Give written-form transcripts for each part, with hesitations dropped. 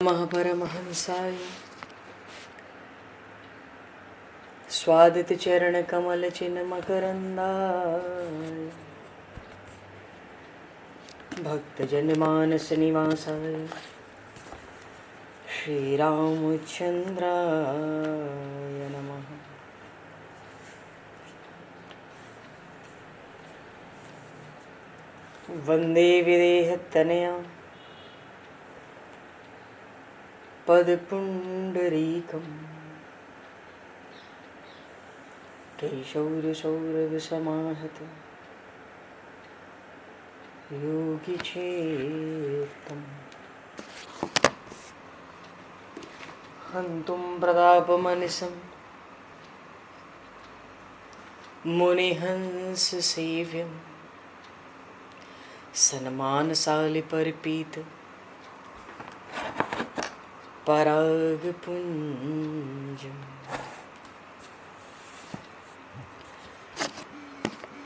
नमः परमहंसाय स्वादित चरण कमल चिन्ह मकरंदाय भक्तजन मानस निवासाय श्री रामचंद्राय नमः। वंदे विदेहतनया पदपुंडरीकम् केशौरसौरभसमाहत योगिचेत्तम् हन्तुं प्रतापमनिशं मुनिहंससेव्यं सन्मानशालिपरिपीत परागपुञ्जम्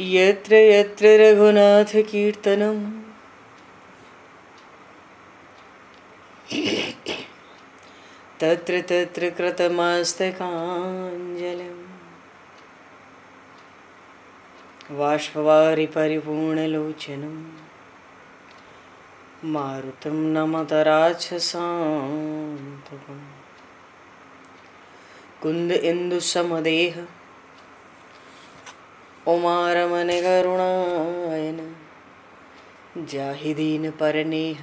यत्र यत्र रघुनाथकीर्तनं तत्र तत्र कृतमस्तकाञ्जलिं बाष्पवारि परिपूर्णलोचनं मारुतं नमत राक्षसान्तकम् कुन्द इंदुसमदेह उमारमण करुणायन जाहि दीन परनेह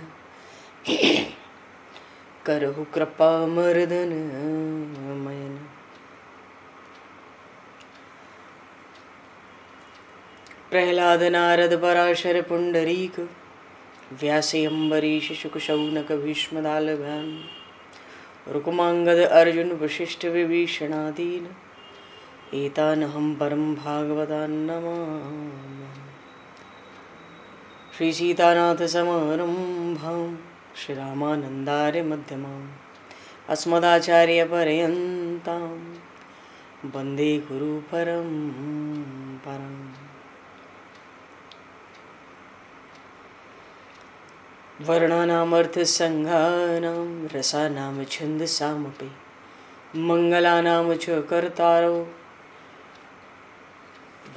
करहु कृपा मर्दन मयन। प्रहलाद नारद पराशर पुंडरीक व्यासे अम्बरीश शुक शौनक भीष्म दालभ्याम रुक्मांगद अर्जुन वशिष्ठ विभीषणादीन एतानहं परम भागवतान् नमामि। श्री सीतानाथ समारंभां श्री रामानन्दार्य मध्यमाम् अस्मदाचार्य पर्यन्तां वन्दे गुरु परम्पराम्। वर्णानामर्थसङ्घानां रसानां छन्दसामपि मङ्गलानां च कर्तारो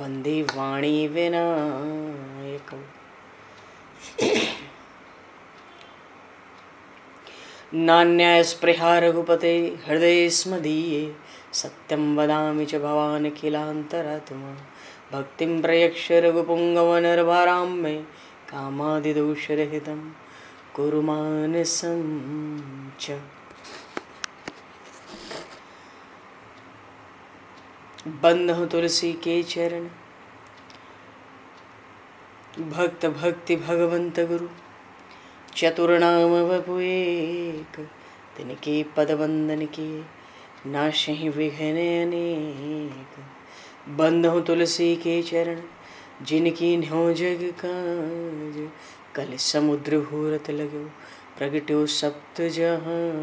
वन्दे वाणी विनायकौ। नान्यास्पृहा रघुपते हृदये स्मदीये सत्यं वदामि च भवान् अखिलान्तरात्मा भक्तिं प्रयक्ष रघुपुङ्गवनर्वरां मे कामादिदोषरहितं कुरु मानसं च। बंधु तुलसी के चरण भक्त भक्ति भगवंत गुरु चतुर्नाम वपु एक तिनके पद वंदन के नाशहि विघ्न अनेक। बंधु तुलसी के चरण जिनकी न्यो जग काज कल समुद्र घोरत लगो प्रगट्यो सप्त जहां।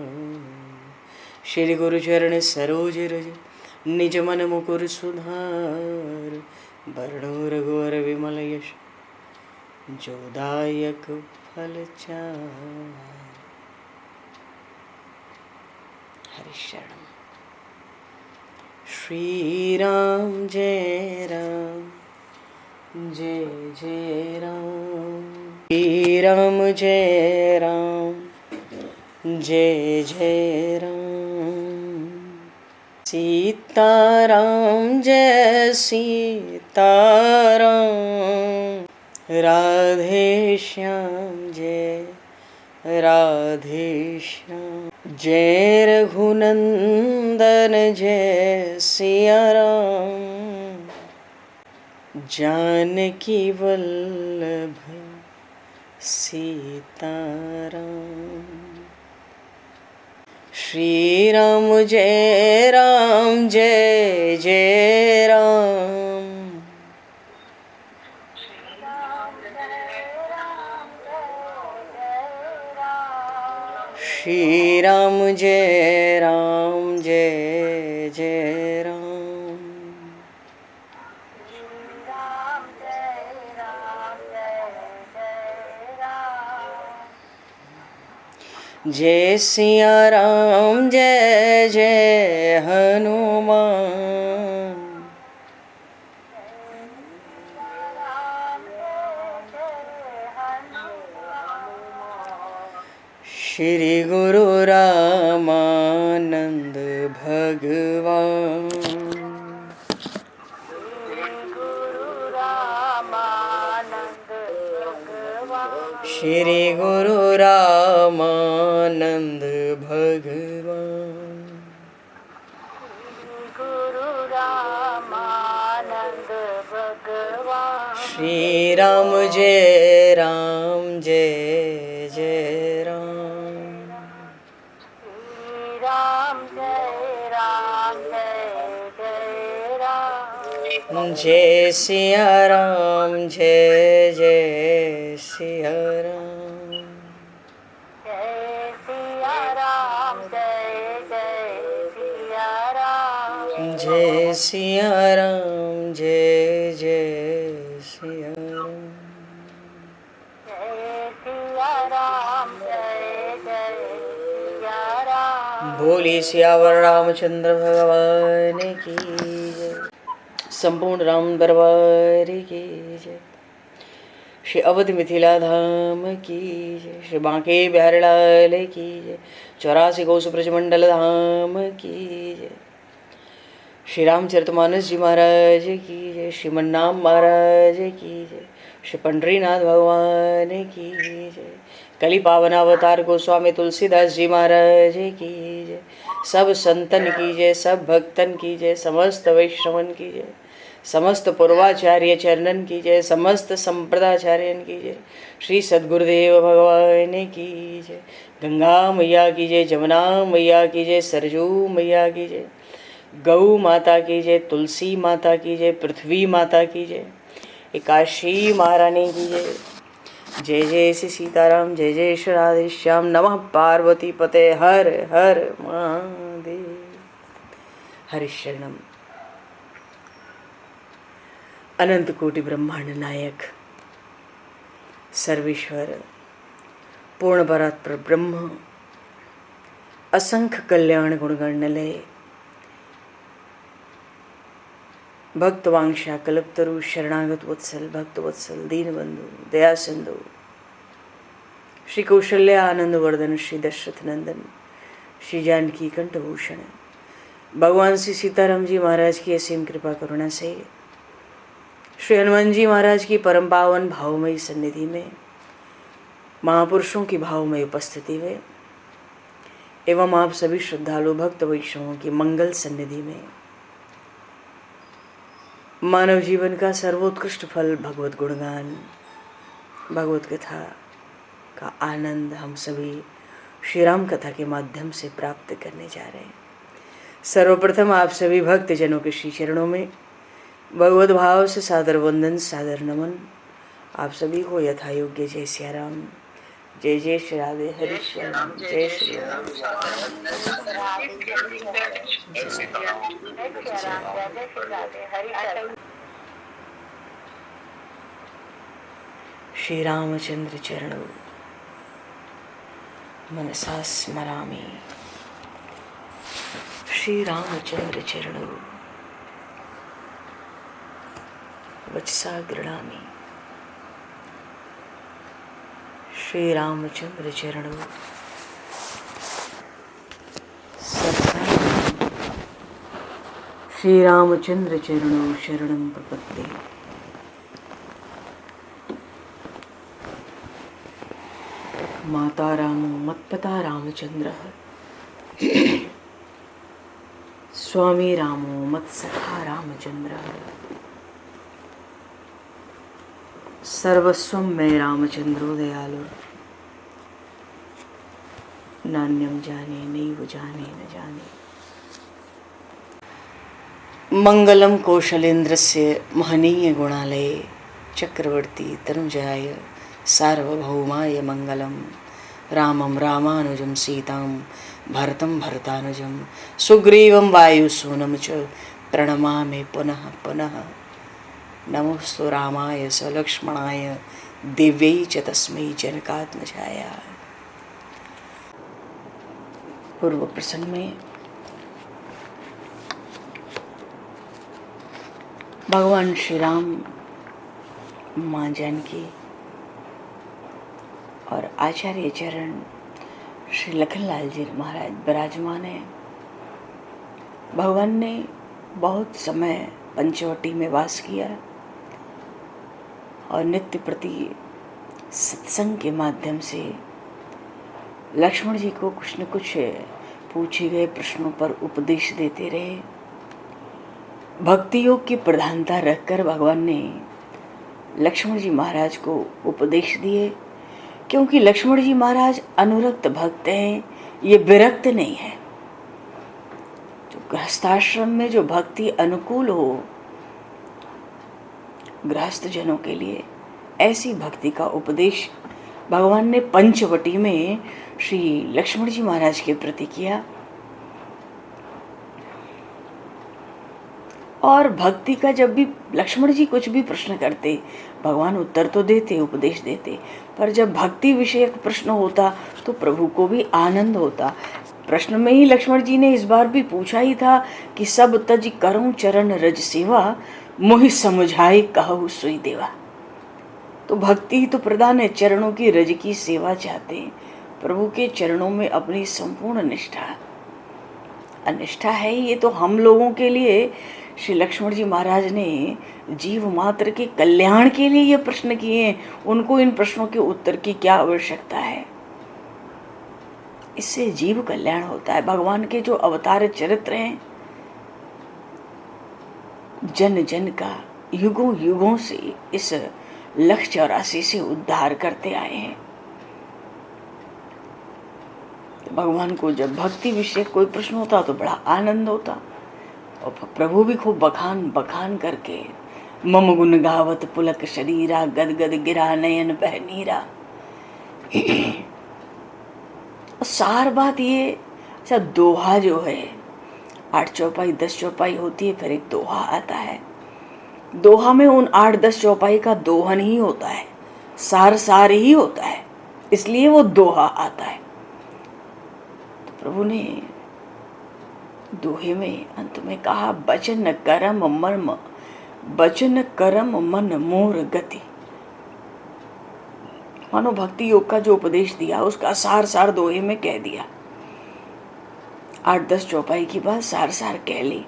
श्री गुरु चरण सरोज रज निज मन मुकुर सुधार वर्णो रघुवर विमल यश जोदायक फलचार। हरि शरण। श्री राम जय राम जय जय राम श्री राम जय राम जय जय राम। सीताराम जय सीताराम राधे श्याम जय राधे श्याम। जय रघुनंदन जय सिया राम जानकी वल्लभ सीताराम। श्री राम जय जय राम श्री राम जय जय राम। जय सिया राम जय जय हनुमान। श्री गुरु रामानंद भगवान। श्री गुरु रामानंद भगवान। श्री राम जय जय राम। जय सिया राम जय जय सिया राम। जय सिया राम जय जय सिया राम। बोली सियावर रामचंद्र भगवान की जय। संपूर्ण राम दरबार की जय। श्री अवध मिथिला धाम की जय। श्री बांके बिहारी लाल की जय। 84 कोस ब्रजमंडल धाम की जय। श्री रामचरितमानस जी महाराज की जय। श्रीमन्नाम महाराज की जय। श्री पंडरीनाथ भगवान की जय। कली पावन अवतार गोस्वामी तुलसीदास जी महाराज की जय। सब संतन की जय, सब भक्तन की जय, समस्त वैष्णवन की जय, समस्त पूर्वाचार्य चरणन की जय, समस्त संप्रदाचार्यन की जय। श्री सद्गुरुदेव भगवान की जय। गंगा मैया की जय, जमुना मैया की जय, सरजू मैया की जय, गौ माता की जय, तुलसी माता की जय, पृथ्वी माता की जय, एकाशी महारानी की जय। जय जय श्री सीताराम, जय जय श्री राधे श्याम। नमः पार्वती पते हर हर महादेव। हरिशरणम। अनंत कोटि ब्रह्मांड नायक सर्वेश्वर पूर्ण परात्पर ब्रह्म असंख्य कल्याण गुणगणलय भक्तवांशा कल्पतरु शरणागत वत्सल भक्तवत्सल दीनबंधु दया सिंधु श्री कौशल्य आनंद वर्धन श्री दशरथ नंदन श्री जानकी कंठभूषण भगवान श्री सीताराम जी महाराज की असीम कृपा करुणा से श्री हनुमान जी महाराज की परम पावन भावमयी सन्निधि में महापुरुषों की भावमयी उपस्थिति में एवं आप सभी श्रद्धालु भक्त वैष्णवों की मंगल सन्निधि में मानव जीवन का सर्वोत्कृष्ट फल भगवत गुणगान भगवत कथा का आनंद हम सभी श्री राम कथा के माध्यम से प्राप्त करने जा रहे हैं। सर्वप्रथम आप सभी भक्त जनों के श्री चरणों में भगवत भाव से सादर वंदन सादर नमन। आप सभी को यथा योग्य जय सिया राम, जय जय श्री राधे हरि श्याम, जय श्री राम। श्री रामचंद्र चरणौ मनसा स्मरामि। श्री रामचंद्र चरणौ वचसा गृह्णामि। श्री रामचंद्र चरणौ श्री रामचंद्र चरणौ शरणं प्रपद्ये। माता रामो मत्पिता रामचंद्रः स्वामी रामो मत्सखा रामचंद्रः सर्वस्वं मे रामचंद्रो दयालु नान्यं जाने नैव जाने न जाने। मंगलम कौशलेन्द्रस्य महनीय गुणालये चक्रवर्ती तनुजाय सार्वभौमाय मंगलम। रामं रामानुजं सीतां भरतं भरतानुजं सुग्रीवं वायुसूनं च प्रणमामि पुनः पुनः। नमोस्तु रामाय सलक्ष्मणाय दिव्यै च तस्मै जनकात्मजाय। पूर्व प्रसंग में भगवान श्री राम, माँ जानकी और आचार्य चरण श्री लखनलाल जी महाराज विराजमान हैं। भगवान ने बहुत समय पंचवटी में वास किया और नित्य प्रति सत्संग के माध्यम से लक्ष्मण जी को कुछ न कुछ पूछे गए प्रश्नों पर उपदेश देते रहे। भक्ति योग की प्रधानता रखकर भगवान ने लक्ष्मण जी महाराज को उपदेश दिए, क्योंकि लक्ष्मण जी महाराज अनुरक्त भक्त हैं, ये विरक्त नहीं है। जो गृहस्थाश्रम में जो भक्ति अनुकूल हो गृहस्थ जनों के लिए, ऐसी भक्ति का उपदेश भगवान ने पंचवटी में श्री लक्ष्मण जी महाराज के प्रति किया। और भक्ति का जब भी लक्ष्मण जी कुछ भी प्रश्न करते, भगवान उत्तर तो देते, उपदेश देते, पर जब भक्ति विषयक प्रश्न होता तो प्रभु को भी आनंद होता। प्रश्न में ही लक्ष्मण जी ने इस बार भी पूछा ही था कि सब तज करूं चरण रज सेवा, मोहि समझाए कहु सोई देवा। तो भक्ति ही तो प्रधान है, चरणों की रज की सेवा चाहते हैं, प्रभु के चरणों में अपनी संपूर्ण निष्ठा अनिष्ठा है। ये तो हम लोगों के लिए श्री लक्ष्मण जी महाराज ने जीव मात्र के कल्याण के लिए ये प्रश्न किए हैं। उनको इन प्रश्नों के उत्तर की क्या आवश्यकता है? इससे जीव कल्याण होता है। भगवान के जो अवतार चरित्र हैं, जन जन का युगों युगों से इस लक्ष्य 84 से उद्धार करते आए हैं। भगवान को जब भक्ति विषय कोई प्रश्न होता तो बड़ा आनंद होता, और प्रभु भी खूब बखान बखान करके मम गुण गावत पुलक शरीरा, गद गद गिरा नयन बह नीरा। सार बात ये, अच्छा दोहा जो है 8 चौपाई 10 चौपाई होती है, फिर एक दोहा आता है। दोहा में उन 8-10 चौपाई का दोहन ही होता है, सार सार ही होता है, इसलिए वो दोहा आता है। तो प्रभु ने दोहे में अंत में कहा, बचन करम मर्म, बचन करम मन मोर गति। मानो भक्ति योग का जो उपदेश दिया उसका सार सार दोहे में कह दिया। 8-10 चौपाई की बात सार सार कह ली।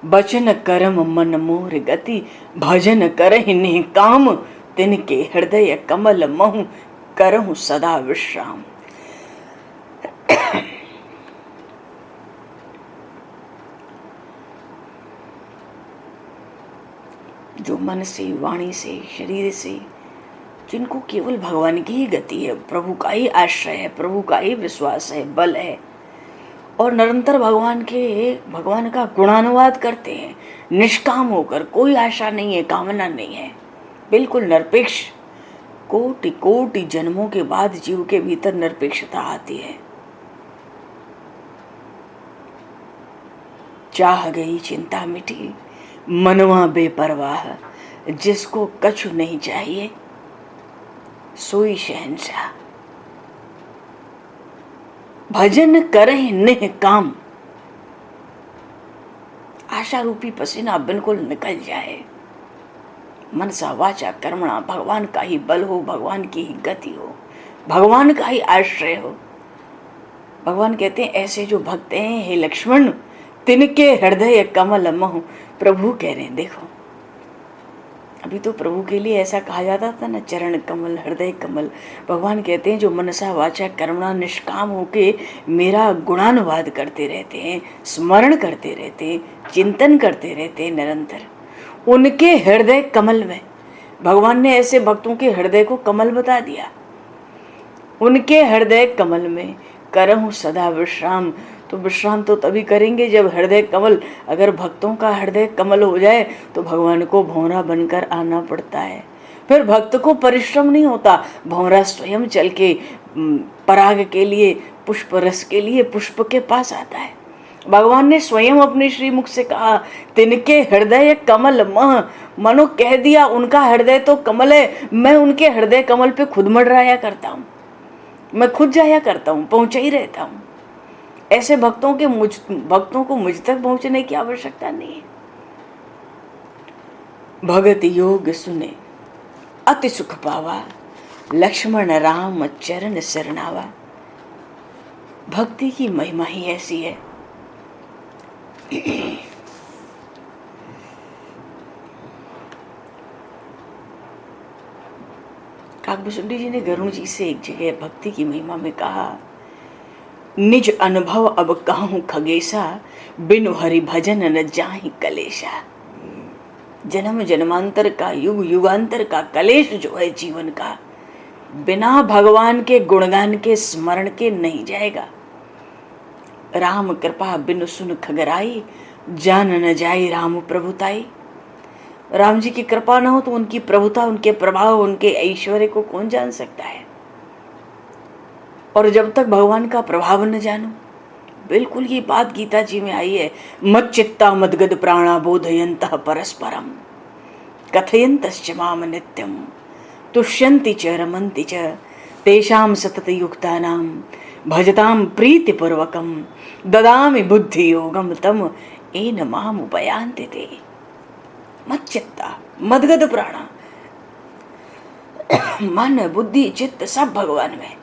बचन करम मन मोर गति, भजन करहि निह काम, तिनके हृदय कमल महु, करहु सदा विश्राम। जो मन से, वाणी से, शरीर से, जिनको केवल भगवान की ही गति है, प्रभु का ही आश्रय है, प्रभु का ही विश्वास है, बल है, और निरंतर भगवान का गुणानुवाद करते हैं, निष्काम होकर, कोई आशा नहीं है, कामना नहीं है, बिल्कुल निरपेक्ष। कोटि कोटि जन्मों के बाद जीव के भीतर निरपेक्षता आती है। चाह गई चिंता मिटी, मनवा बेपरवाह, जिसको कछु नहीं चाहिए सोई शहंशाह। भजन करहि निह काम, आशा रूपी पसीना बिल्कुल निकल जाए, मनसा वाचा कर्मणा, भगवान का ही बल हो, भगवान की ही गति हो, भगवान का ही आश्रय हो। भगवान कहते हैं ऐसे जो भक्त हैं, हे लक्ष्मण, तिनके हृदय कमल महु। प्रभु कह रहे हैं, देखो अभी तो प्रभु के लिए ऐसा कहा जाता था ना, चरण कमल, हृदय कमल। भगवान कहते हैं जो मनसा वाचा कर्मणा निष्काम होके मेरा गुणानुवाद करते रहते हैं, स्मरण करते रहते हैं, चिंतन करते रहते हैं निरंतर, उनके हृदय कमल में, भगवान ने ऐसे भक्तों के हृदय को कमल बता दिया, उनके हृदय कमल में करहूँ सदा विश्राम। तो विश्राम तो तभी करेंगे जब हृदय कमल, अगर भक्तों का हृदय कमल हो जाए तो भगवान को भौरा बनकर आना पड़ता है। फिर भक्त को परिश्रम नहीं होता, भौरा स्वयं चल के पराग के लिए, पुष्प रस के लिए पुष्प के पास आता है। भगवान ने स्वयं अपने श्रीमुख से कहा, तिनके हृदय कमल मह, मनो कह दिया उनका हृदय तो कमल है, मैं उनके हृदय कमल पे खुद मंडराया करता हूँ, मैं खुद जाया करता हूँ, पहुंचा ही रहता हूँ। ऐसे भक्तों को मुझ तक पहुंचने की आवश्यकता नहीं है। भगत योग सुने अति सुख पावा, लक्ष्मण राम चरण शरणावा। भक्ति की महिमा ही ऐसी है। काकभूषुंडी जी ने गरुड़ जी से एक जगह भक्ति की महिमा में कहा, निज अनुभव अब कहूँ खगेशा, बिनु हरि भजन न जाहि कलेशा। जन्म जन्मांतर का, युग युगांतर का कलेश जो है जीवन का, बिना भगवान के गुणगान के स्मरण के नहीं जाएगा। राम कृपा बिनु सुन खगराई, जान न जाए राम प्रभुताई। राम जी की कृपा न हो तो उनकी प्रभुता, उनके प्रभाव, उनके ऐश्वर्य को कौन जान सकता है। और जब तक भगवान का प्रभाव न जानो, बिल्कुल ये बात गीता जी में आई है, मच्चित्ता मद्गद प्राणा बोधयन्तः परस्परम कथयन्तश्च माम नित्यम तुष्यन्ति च रमन्ति च तेषां सततयुक्तानां भजतां प्रीतिपूर्वकं ददामि बुद्धि योगम तम येन माम उपयान्ति ते। मच्चित्ता मद्गद प्राणा, मन बुद्धि चित्त सब भगवान में।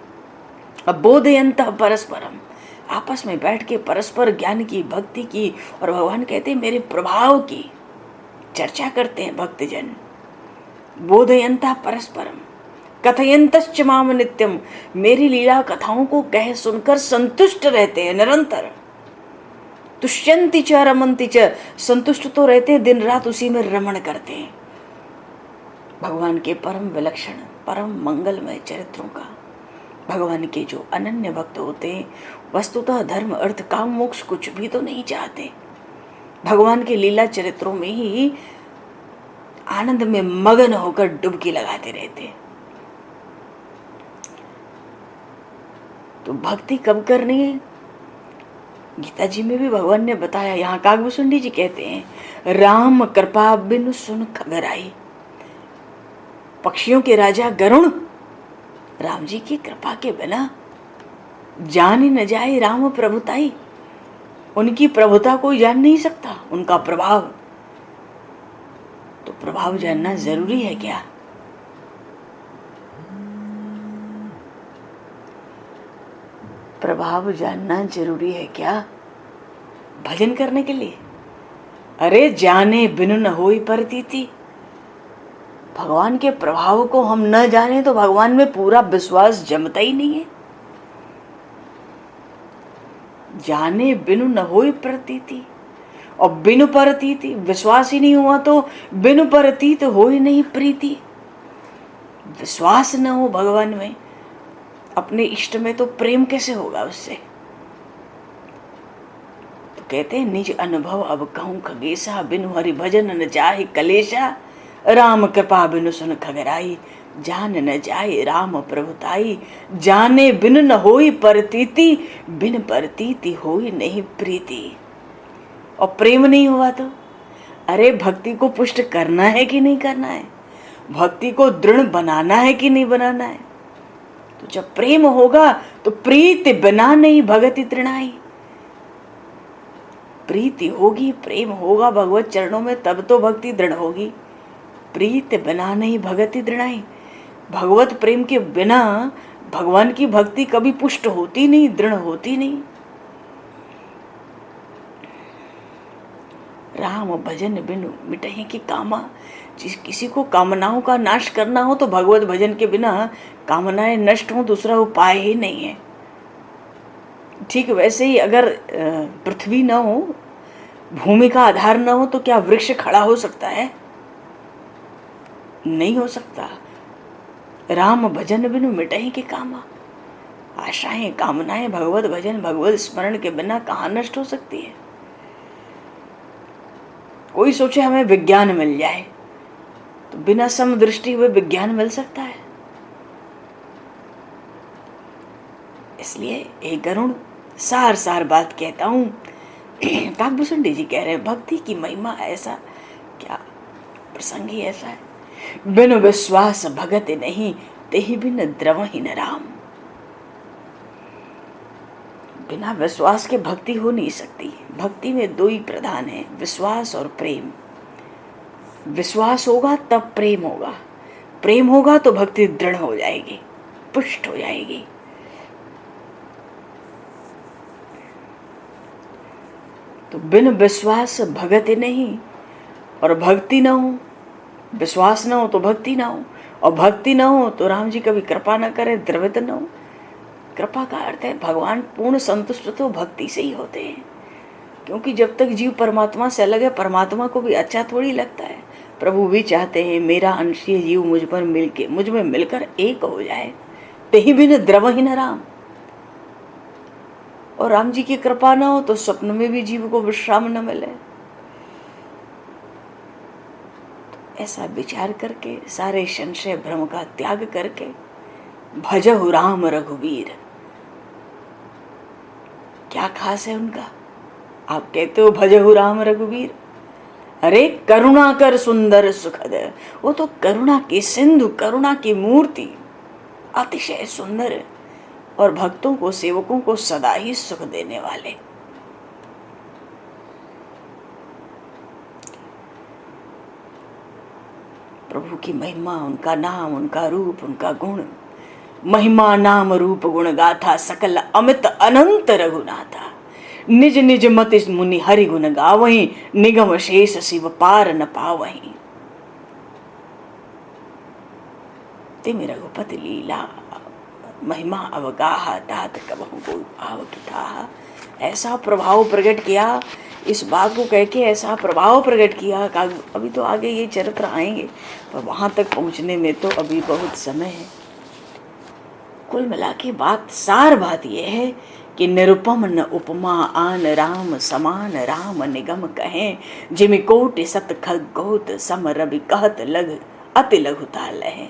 अब बोधयन्तः परस्परम, आपस में बैठ के परस्पर ज्ञान की, भक्ति की, और भगवान कहते हैं मेरे प्रभाव की चर्चा करते हैं भक्तजन। बोधयन्तः परस्परम कथयन्तश्च माम नित्यम, मेरी लीला कथाओं को कह सुनकर संतुष्ट रहते हैं निरंतर। तुष्यन्ति च रमन्ति च, संतुष्ट तो रहते हैं, दिन रात उसी में रमण करते हैं भगवान के परम विलक्षण, परम मंगलमय चरित्रों का। भगवान के जो अनन्य भक्त होते हैं, वस्तुतः धर्म अर्थ काम मोक्ष कुछ भी तो नहीं चाहते, भगवान के लीला चरित्रों में ही आनंद में मगन होकर डुबकी लगाते रहते। तो भक्ति कब करनी है, गीता जी में भी भगवान ने बताया। यहाँ काकभूषुंडी जी कहते हैं, राम कृपा बिनु सुन खगराई। पक्षियों के राजा गरुड़ राम जी की कृपा के बिना जान ही न जाए राम प्रभुताई। उनकी प्रभुता कोई जान नहीं सकता, उनका प्रभाव। तो प्रभाव जानना जरूरी है क्या? प्रभाव जानना जरूरी है क्या भजन करने के लिए? अरे जाने बिनु न होई प्रतीति। भगवान के प्रभाव को हम न जाने तो भगवान में पूरा विश्वास जमता ही नहीं है। जाने बिनु न होई प्रतीति, और बिनु प्रतीति विश्वास ही नहीं हुआ तो बिनु प्रतीत हो ही नहीं प्रीति। विश्वास न हो भगवान में, अपने इष्ट में, तो प्रेम कैसे होगा उससे? तो कहते हैं, निज अनुभव अब कहूँ खगेशा, बिनु हरि भजन न जाहि कलेशा। राम कृपा बिनु सुन खगराई, जान न जाए राम प्रभुताई। जाने बिन न होई प्रतीति, बिन प्रतीति होई नहीं प्रीति। और प्रेम नहीं हुआ तो? अरे भक्ति को पुष्ट करना है कि नहीं करना है? भक्ति को दृढ़ बनाना है कि नहीं बनाना है? तो जब प्रेम होगा तो प्रीति बिना नहीं भगति तृणाई। प्रीति होगी, प्रेम होगा भगवत चरणों में, तब तो भक्ति दृढ़ होगी। प्रीति बिना नहीं भगति दृढ़ाई। भगवत प्रेम के बिना भगवान की भक्ति कभी पुष्ट होती नहीं, दृढ़ होती नहीं। राम भजन बिनु मिटहि की कामा। जिस किसी को कामनाओं का नाश करना हो तो भगवत भजन के बिना कामनाएं नष्ट हो, दूसरा उपाय ही नहीं है। ठीक वैसे ही अगर पृथ्वी न हो, भूमि का आधार न हो, तो क्या वृक्ष खड़ा हो सकता है? नहीं हो सकता। राम भजन बिनु मिटहि की कामा। आशाएं, कामनाएं भगवत भजन, भगवत स्मरण के बिना कहाँ नष्ट हो सकती है? कोई सोचे हमें विज्ञान मिल जाए, तो बिना समदृष्टि हुए विज्ञान मिल सकता है? इसलिए एक गरुड़ सार सार बात कहता हूं। काकभूषुंडी जी कह रहे हैं, भक्ति की महिमा ऐसा क्या प्रसंग ही ऐसा है। बिनु विश्वास भगत नहीं, तेहि बिन द्रवहि न राम। बिना विश्वास के भक्ति हो नहीं सकती। भक्ति में दो ही प्रधान है, विश्वास और प्रेम। विश्वास होगा तब प्रेम होगा, प्रेम होगा तो भक्ति दृढ़ हो जाएगी, पुष्ट हो जाएगी। तो बिन विश्वास भगति नहीं, और भक्ति न हो, विश्वास न हो तो भक्ति न हो, और भक्ति न हो तो राम जी कभी कृपा न करे, द्रवित न हो। कृपा का अर्थ है भगवान पूर्ण संतुष्ट तो भक्ति से ही होते हैं, क्योंकि जब तक जीव परमात्मा से अलग है, परमात्मा को भी अच्छा थोड़ी लगता है। प्रभु भी चाहते हैं मेरा अंशीय जीव मुझ पर मिलके, मुझ में मिलकर एक हो जाए। तेहि बिन द्रवहि न राम। और राम जी की कृपा न हो तो स्वप्न में भी जीव को विश्राम न मिले। तो ऐसा विचार करके, सारे संशय भ्रम का त्याग करके, भजहु राम रघुवीर। क्या खास है उनका? आप कहते हो भजहु राम रघुवीर, अरे करुणा कर सुंदर सुखद। वो तो करुणा की सिंधु, करुणा की मूर्ति, अतिशय सुंदर, और भक्तों को, सेवकों को सदा ही सुख देने वाले। प्रभु की महिमा, उनका नाम, उनका रूप, उनका गुण। महिमा नाम रूप गुण गाथा, सकल अमित अनंत रघुनाथा। निज निज मति मुनि हरि गुण गावहीं, निगम शेष शिव पार न पावहीं। तिमि रघुपति लीला, महिमा अवगाहा, तात कबहु कोई भाव की था। ऐसा प्रभाव प्रकट किया, इस बात को कह के ऐसा प्रभाव प्रकट किया। अभी तो आगे ये चरित्र आएंगे, पर वहां तक पहुंचने में तो अभी बहुत समय है। कुल मिला के बात, सार बात यह है कि निरुपम न उपमा आन राम समान, राम निगम कहें जिमि कोटि सत खगोत सम रवि कहत लघ अति लघुता लहे।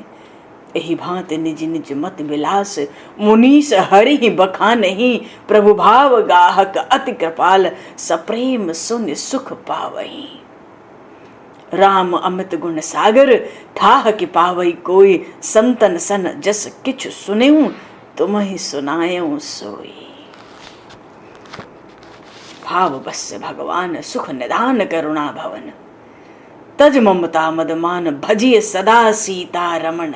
एहि भांति निज निज मत विलास, मुनीस हरि बखानहि। प्रभु भाव गाहक अति कृपाल, सप्रेम सुनि सुख पावहीं। राम अमित गुण सागर, थाह कि पावई कोई। संतन सन जस किछु सुनेऊ, तुम्हि सुनाएऊ सोई। भाव बस भगवान, सुख निदान करुणा भवन। तज ममता मदमान, भजिए सदा सीता रमण।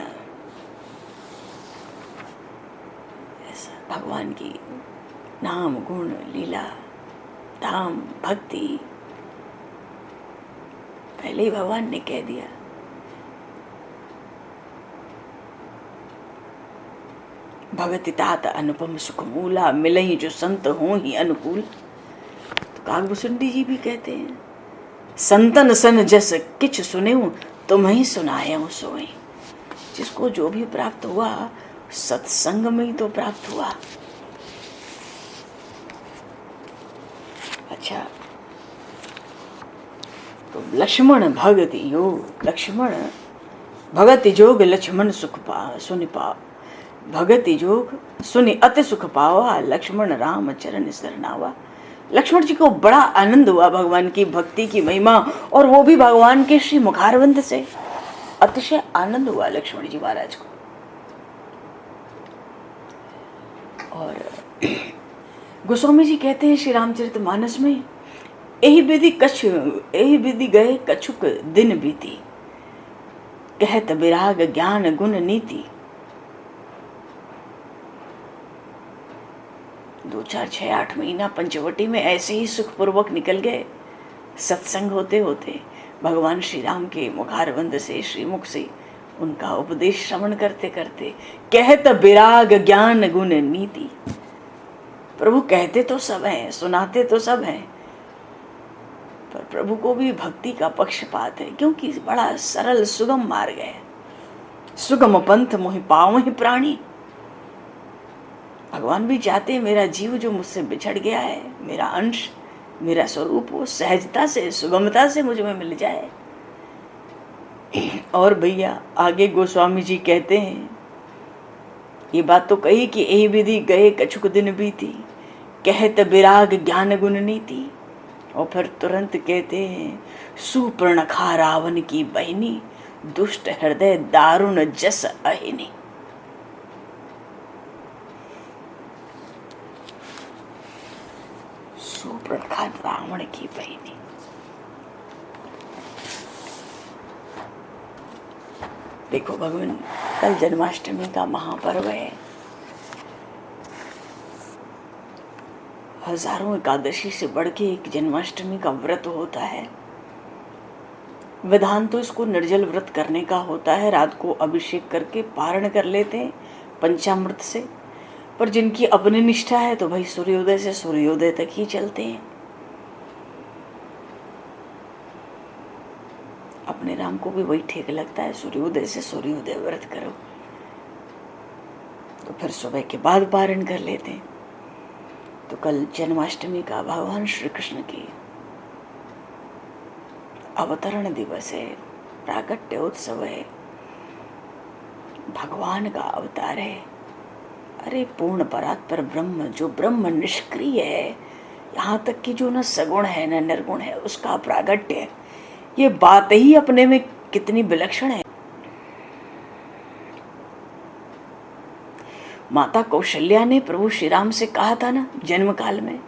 भगवान की नाम, गुण, लीला, धाम, भक्ति पहले ही भगवान ने कह दिया। भगति तात अनुपम सुख मूला, मिलहि जो संत हो ही अनुकूल। तो कागभूषुंडी जी भी कहते हैं, संतन सन जस किछ सुनेऊ, तुम्हें सुनाएऊ सोई। जिसको जो भी प्राप्त हुआ, सत्संग में ही तो प्राप्त हुआ। अच्छा, तो लक्ष्मण भगति योग, लक्ष्मण भगति जोग लक्ष्मण सुख पा सुनि पाव। भगति जोग सुनि अति सुख पावा, लक्ष्मण राम चरण शरणावा। लक्ष्मण जी को बड़ा आनंद हुआ भगवान की भक्ति की महिमा, और वो भी भगवान के श्री मुखारविंद से। अतिशय आनंद हुआ लक्ष्मण जी महाराज को। और गोस्वामी जी कहते हैं श्री रामचरितमानस में, एहि विधि गए कछुक दिन बीती, कहत विराग ज्ञान गुण नीति। 2, 4, 6, 8 महीना पंचवटी में ऐसे ही सुखपूर्वक निकल गए। सत्संग होते होते भगवान श्री राम के मुखारविंद से, श्रीमुख से उनका उपदेश श्रवण करते करते, कहत विराग ज्ञान गुण नीति। प्रभु कहते तो सब हैं, सुनाते तो सब हैं, पर प्रभु को भी भक्ति का पक्षपात है, क्योंकि बड़ा सरल सुगम मार्ग है। सुगम पंथ मोहि पावहि प्राणी। भगवान भी चाहते हैं मेरा जीव जो मुझसे बिछड़ गया है, मेरा अंश, मेरा स्वरूप, वो सहजता से, सुगमता से मुझ में मिल जाए। और भैया आगे गोस्वामी जी कहते हैं, ये बात तो कही कि यही विधि गए कछुक दिन बीती, कहत विराग ज्ञान गुण नीति। और फिर तुरंत कहते हैं, सुपर्णखा रावण की बहिनी, दुष्ट हृदय दारुण जस अहिनी। शूर्पणखा रावण की बहनी। देखो भगवान, कल जन्माष्टमी का महापर्व है। हजारों एकादशी से बढ़ के एक जन्माष्टमी का व्रत होता है। विधान तो इसको निर्जल व्रत करने का होता है, रात को अभिषेक करके पारण कर लेते हैं पंचामृत से। पर जिनकी अपनी निष्ठा है तो भाई सूर्योदय से सूर्योदय तक ही चलते हैं। अपने राम को भी वही ठीक लगता है, सूर्योदय से सूर्योदय व्रत करो। तो फिर सुबह के बाद पारण कर लेते हैं। तो कल जन्माष्टमी का भगवान श्री कृष्ण की अवतरण दिवस है, प्राकट्य उत्सव है, भगवान का अवतार है। अरे पूर्ण परात्पर ब्रह्म, जो ब्रह्म निष्क्रिय है, यहाँ तक कि जो न सगुण है न निर्गुण है, उसका प्रागट्य है। ये बात ही अपने में कितनी विलक्षण है। माता कौशल्या ने प्रभु श्री राम से कहा था ना जन्म काल में,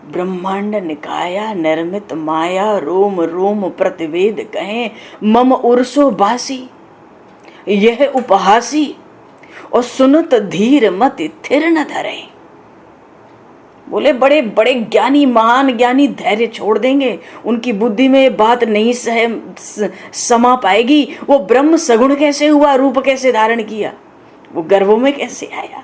ब्रह्मांड निकाया निर्मित माया रोम रोम प्रतिवेद कहें मम उर्सो बासी, यह उपहासी और सुनत धीर मत थिर न धरे। बोले बड़े बड़े ज्ञानी, महान ज्ञानी धैर्य छोड़ देंगे, उनकी बुद्धि में बात नहीं समा पाएगी। वो ब्रह्म सगुण कैसे हुआ, रूप कैसे धारण किया, वो गर्भ में कैसे आया।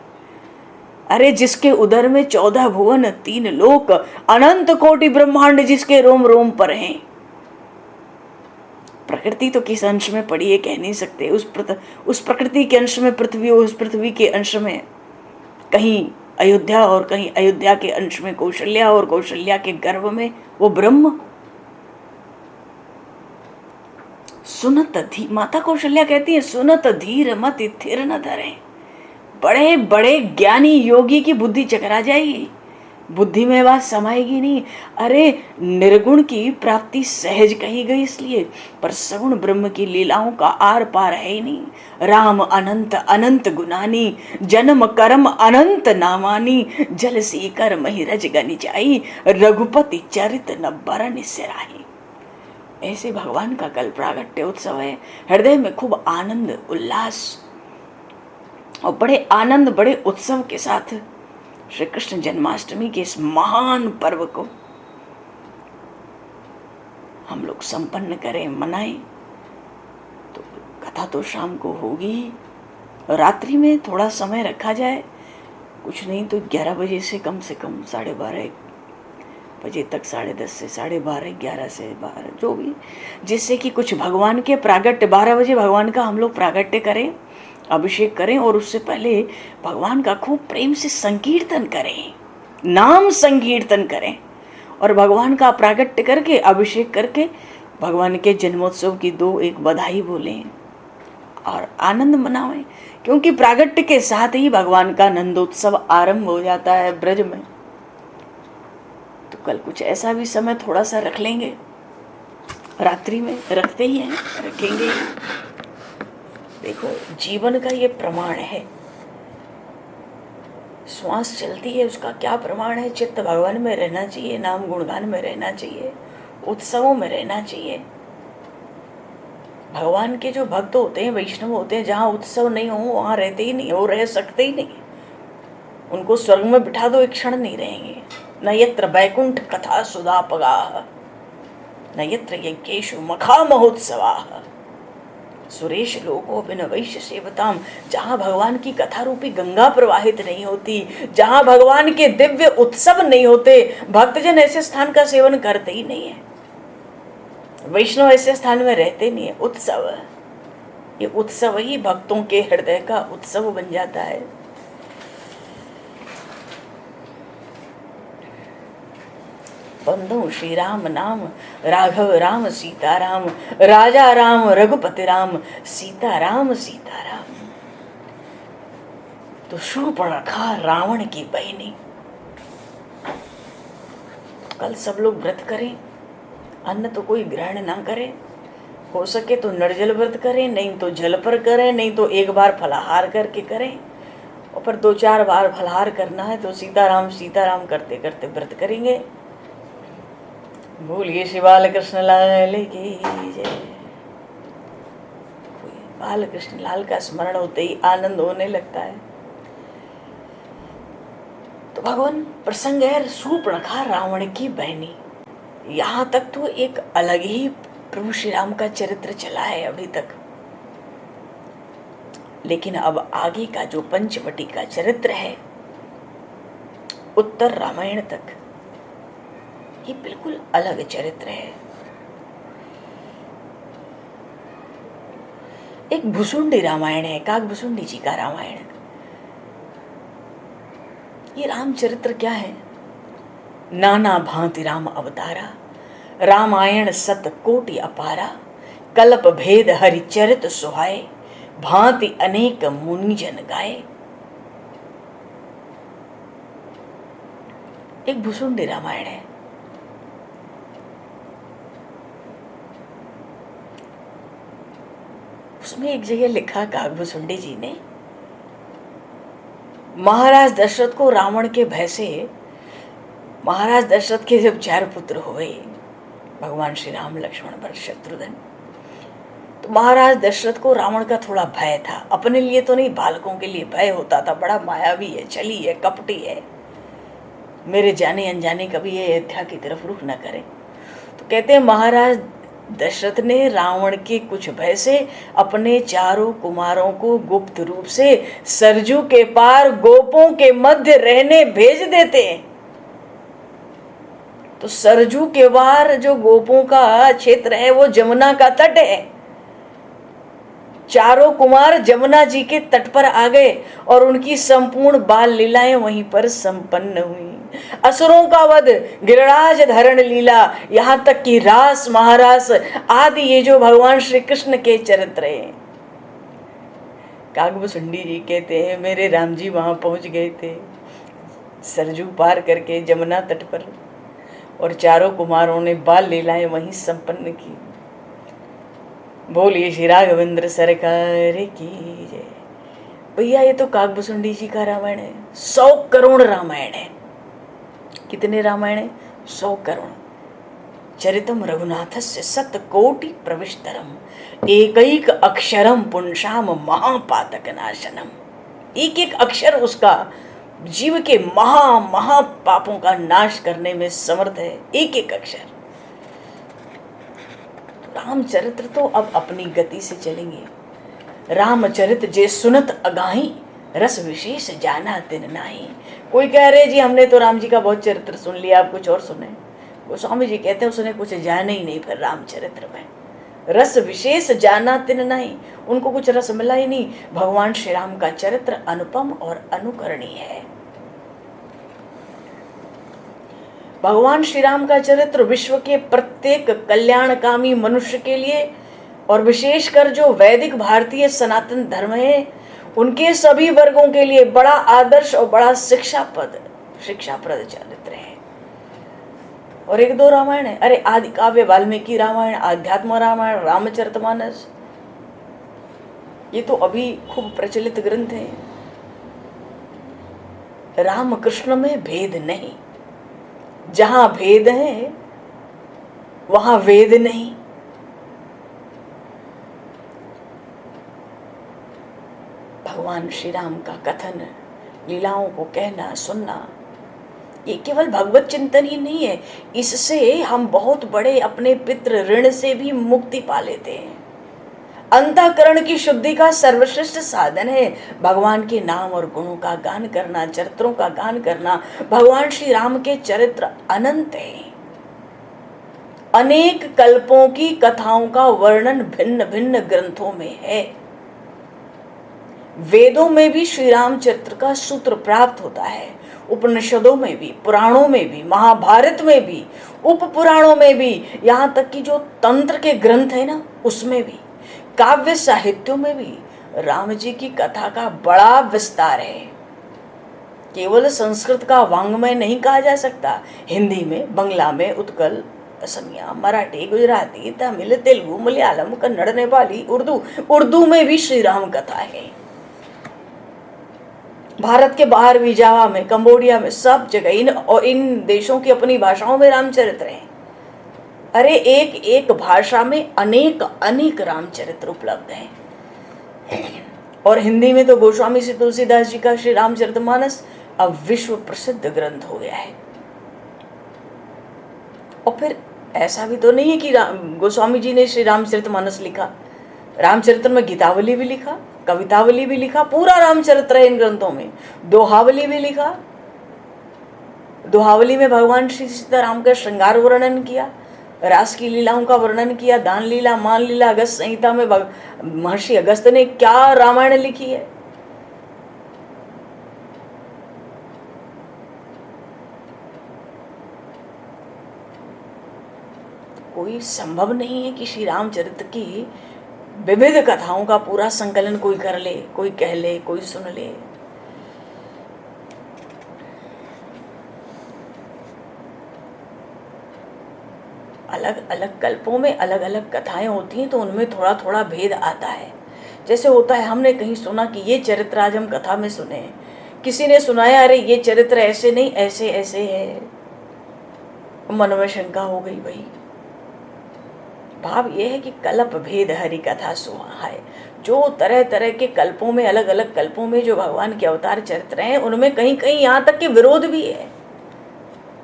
अरे जिसके उदर में 14 भुवन 3 लोक अनंत कोटि ब्रह्मांड जिसके रोम रोम पर हैं। प्रकृति तो किस अंश में पड़ी है कह नहीं सकते। उस प्रकृति के अंश में पृथ्वी, उस पृथ्वी के अंश में कहीं अयोध्या और कहीं अयोध्या के अंश में कौशल्या और कौशल्या के गर्भ में वो ब्रह्म। सुनत धी, माता कौशल्या कहती है सुनत धीर मत थिर न धरे। बड़े बड़े ज्ञानी योगी की बुद्धि चकरा जाएगी, बुद्धि में बात समाएगी नहीं। अरे निर्गुण की प्राप्ति सहज कही गई इसलिए, पर सगुण ब्रह्म की लीलाओं का आर पार है ही नहीं। राम अनंत अनंत गुनानी, जन्म कर्म अनंत नामानी, जल सी कर मही रज गनि जाई, रघुपति चरित न बरन सिराही। ऐसे भगवान का कल प्रागट्य उत्सव है। हृदय में खूब आनंद उल्लास और बड़े आनंद बड़े उत्सव के साथ श्री कृष्ण जन्माष्टमी के इस महान पर्व को हम लोग संपन्न करें, मनाएं। तो कथा तो शाम को होगी, रात्रि में थोड़ा समय रखा जाए, कुछ नहीं तो 11 बजे से कम 12:30 बजे तक, 10:30 से 12:30, 11 से 12, जो भी, जिससे कि कुछ भगवान के प्रागट्य 12 बजे भगवान का हम लोग प्रागट्य करें, अभिषेक करें। और उससे पहले भगवान का खूब प्रेम से संकीर्तन करें, नाम संकीर्तन करें और भगवान का प्रागट्य करके अभिषेक करके भगवान के जन्मोत्सव की 2-1 बधाई बोलें और आनंद मनाएं। क्योंकि प्रागट्य के साथ ही भगवान का नंदोत्सव आरंभ हो जाता है ब्रज में। तो कल कुछ ऐसा भी समय थोड़ा सा रख लेंगे, रात्रि में रखते ही हैं, रखेंगे ही। देखो जीवन का ये प्रमाण है, श्वास चलती है उसका क्या प्रमाण है। चित्त भगवान में रहना चाहिए, नाम गुणगान में रहना चाहिए, उत्सवों में रहना चाहिए। भगवान के जो भक्त होते हैं, वैष्णव होते हैं, जहाँ उत्सव नहीं हो वहाँ रहते ही नहीं, वो रह सकते ही नहीं। उनको स्वर्ग में बिठा दो, एक क्षण नहीं रहेंगे। न यत्र वैकुंठ कथा सुधापगाः, न यत्र यज्ञेषु मखा महोत्सवाः, सुरेश लोको बिन वैश्य सेवताम। जहाँ भगवान की कथा रूपी गंगा प्रवाहित नहीं होती, जहाँ भगवान के दिव्य उत्सव नहीं होते, भक्तजन ऐसे स्थान का सेवन करते ही नहीं है, वैष्णव ऐसे स्थान में रहते नहीं है। उत्सव, ये उत्सव ही भक्तों के हृदय का उत्सव बन जाता है। बंधु श्री राम नाम, राघव राम सीता राम, राजा राम रघुपति राम, सीता राम सीता राम। तो शूर्पणखा रावण की बहनी। कल सब लोग व्रत करें, अन्न तो कोई ग्रहण ना करे, हो सके तो निर्जल व्रत करें, नहीं तो जल पर करें, नहीं तो एक बार फलाहार करके करें। और फिर 2-4 बार फलाहार करना है तो सीताराम सीताराम करते करते व्रत करेंगे। बोलिए श्री बाल कृष्ण लाल की जय। बाल कृष्ण लाल का स्मरण होते ही आनंद होने लगता है। तो भगवान प्रसंग है शूर्पणखा रावण की बहनी। यहाँ तक तो एक अलग ही प्रभु श्री राम का चरित्र चला है अभी तक, लेकिन अब आगे का जो पंचवटी का चरित्र है उत्तर रामायण तक, ये बिल्कुल अलग चरित्र है। एक भुसुंडी रामायण है, काकभुसुंडी जी का रामायण। ये रामचरित्र क्या है? नाना भांति राम अवतारा, रामायण सत कोटि अपारा, कल्प भेद हरि चरित सुहाए, भांति अनेक मुनि जन गाए। एक भुसुंडी रामायण है। उसमें एक जगह लिखा काकभुसुंडी जी ने, महाराज दशरथ को रावण के भय से, महाराज दशरथ के जब 4 पुत्र हुए, भगवान श्री राम, लक्ष्मण, भरत, शत्रुघ्न, तो महाराज दशरथ को रावण का थोड़ा भय था। अपने लिए तो नहीं, बालकों के लिए भय होता था। बड़ा मायावी है, छली है, कपटी है, मेरे जाने अनजाने कभी ये अयोध्या की तरफ रुख न करे। तो कहते हैं महाराज दशरथ ने रावण के कुछ भय से अपने 4 कुमारों को गुप्त रूप से सरजू के पार गोपों के मध्य रहने भेज देते। तो सरजू के पार जो गोपों का क्षेत्र है वो जमुना का तट है। 4 कुमार जमुना जी के तट पर आ गए और उनकी संपूर्ण बाल लीलाएं वहीं पर संपन्न हुई। असुरों का वध, गिरिराज धरण लीला, यहाँ तक कि रास, महारास आदि ये जो भगवान श्री कृष्ण के चरित्र हैं। काकभुसुंडी जी कहते हैं मेरे राम जी वहां पहुंच गए थे सरजू पार करके जमुना तट पर, और 4 कुमारों ने बाल लीलाएं वहीं संपन्न की। बोलिए श्री राघवेंद्र सरकार की जय। भैया ये तो काकभुसुंडी जी का रामायण है। 100 करोड़ रामायण है। कितने रामायण है? 100 करोड़। चरितम रघुनाथस्य सतकोटि प्रविष्टरम, एकैक अक्षरम पुंसाम महापातक नाशनम। एक एक अक्षर उसका जीव के महा पापों का नाश करने में समर्थ है। एक एक अक्षर। रामचरित्र तो अब अपनी गति से चलेंगे। रामचरित जे सुनत अगाही, रस विशेष जाना तिन नाही। कोई कह रहे जी हमने तो राम जी का बहुत चरित्र सुन लिया, आप कुछ और सुने। गोस्वामी जी कहते हैं उसने कुछ जाना ही नहीं फिर रामचरित्र में। रस विशेष जाना तिन नहीं, उनको कुछ रस मिला ही नहीं। भगवान श्री राम का चरित्र अनुपम और अनुकरणीय है। भगवान श्री राम का चरित्र विश्व के प्रत्येक कल्याणकामी मनुष्य के लिए, और विशेषकर जो वैदिक भारतीय सनातन धर्म है उनके सभी वर्गों के लिए बड़ा आदर्श और बड़ा शिक्षाप्रद चरित्र है। और 1-2 रामायण है। अरे आदि काव्य वाल्मीकि रामायण, आध्यात्म रामायण, रामचरितमानस, ये तो अभी खूब प्रचलित ग्रंथ है। राम कृष्ण में भेद नहीं, जहां भेद है वहां वेद नहीं। भगवान श्री राम का कथन, लीलाओं को कहना सुनना, ये केवल भगवत चिंतन ही नहीं है, इससे हम बहुत बड़े अपने पितृ ऋण से भी मुक्ति पा लेते हैं। अंतःकरण की शुद्धि का सर्वश्रेष्ठ साधन है भगवान के नाम और गुणों का गान करना, चरित्रों का गान करना। भगवान श्री राम के चरित्र अनंत हैं। अनेक कल्पों की कथाओं का वर्णन भिन्न भिन्न ग्रंथों में है। वेदों में भी श्री राम चरित्र का सूत्र प्राप्त होता है, उपनिषदों में भी, पुराणों में भी, महाभारत में भी, उप पुराणों में भी, यहाँ तक कि जो तंत्र के ग्रंथ है ना उसमें भी, काव्य साहित्यों में भी राम जी की कथा का बड़ा विस्तार है। केवल संस्कृत का वांग्मय नहीं कहा जा सकता। हिंदी में, बंगला में, उत्कल, असमिया, मराठी, गुजराती, तमिल, तेलुगु, मलयालम, कन्नड़, नेपाली, उर्दू में भी श्री राम कथा है। भारत के बाहर भी, जावा में, कंबोडिया में, सब जगह इन देशों की अपनी भाषाओं में रामचरित्र हैं। अरे एक एक भाषा में अनेक अनेक रामचरित्र उपलब्ध हैं। और हिंदी में तो गोस्वामी से तुलसीदास जी का श्री रामचरितमानस अब विश्व प्रसिद्ध ग्रंथ हो गया है। और फिर ऐसा भी तो नहीं है कि गोस्वामी जी ने श्री रामचरितमानस लिखा, रामचरित्र में गीतावली भी लिखा, कवितावली भी लिखा, पूरा रामचरित्र है इन ग्रंथों में। दोहावली भी लिखा, दोहावली में भगवान श्री सीताराम का श्रृंगार वर्णन किया, रास की लीलाओं का वर्णन किया, दान लीला, मान लीला। अगस्त संहिता में महर्षि अगस्त ने क्या रामायण लिखी है। कोई संभव नहीं है कि श्री रामचरित्र की विविध कथाओं का पूरा संकलन कोई कर ले, कोई कह ले, कोई सुन ले। अलग अलग कल्पों में अलग अलग कथाएं होती हैं, तो उनमें थोड़ा थोड़ा भेद आता है। जैसे होता है, हमने कहीं सुना कि ये चरित्र आज हम कथा में सुने, किसी ने सुनाया अरे ये चरित्र ऐसे नहीं ऐसे ऐसे है, मन में शंका हो गई। भाई भाव ये है कि कल्प भेद हरि कथा सुहा है। जो तरह तरह के कल्पों में, अलग अलग कल्पों में जो भगवान के अवतार चरित्र हैं, उनमें कहीं कहीं यहाँ तक कि विरोध भी है,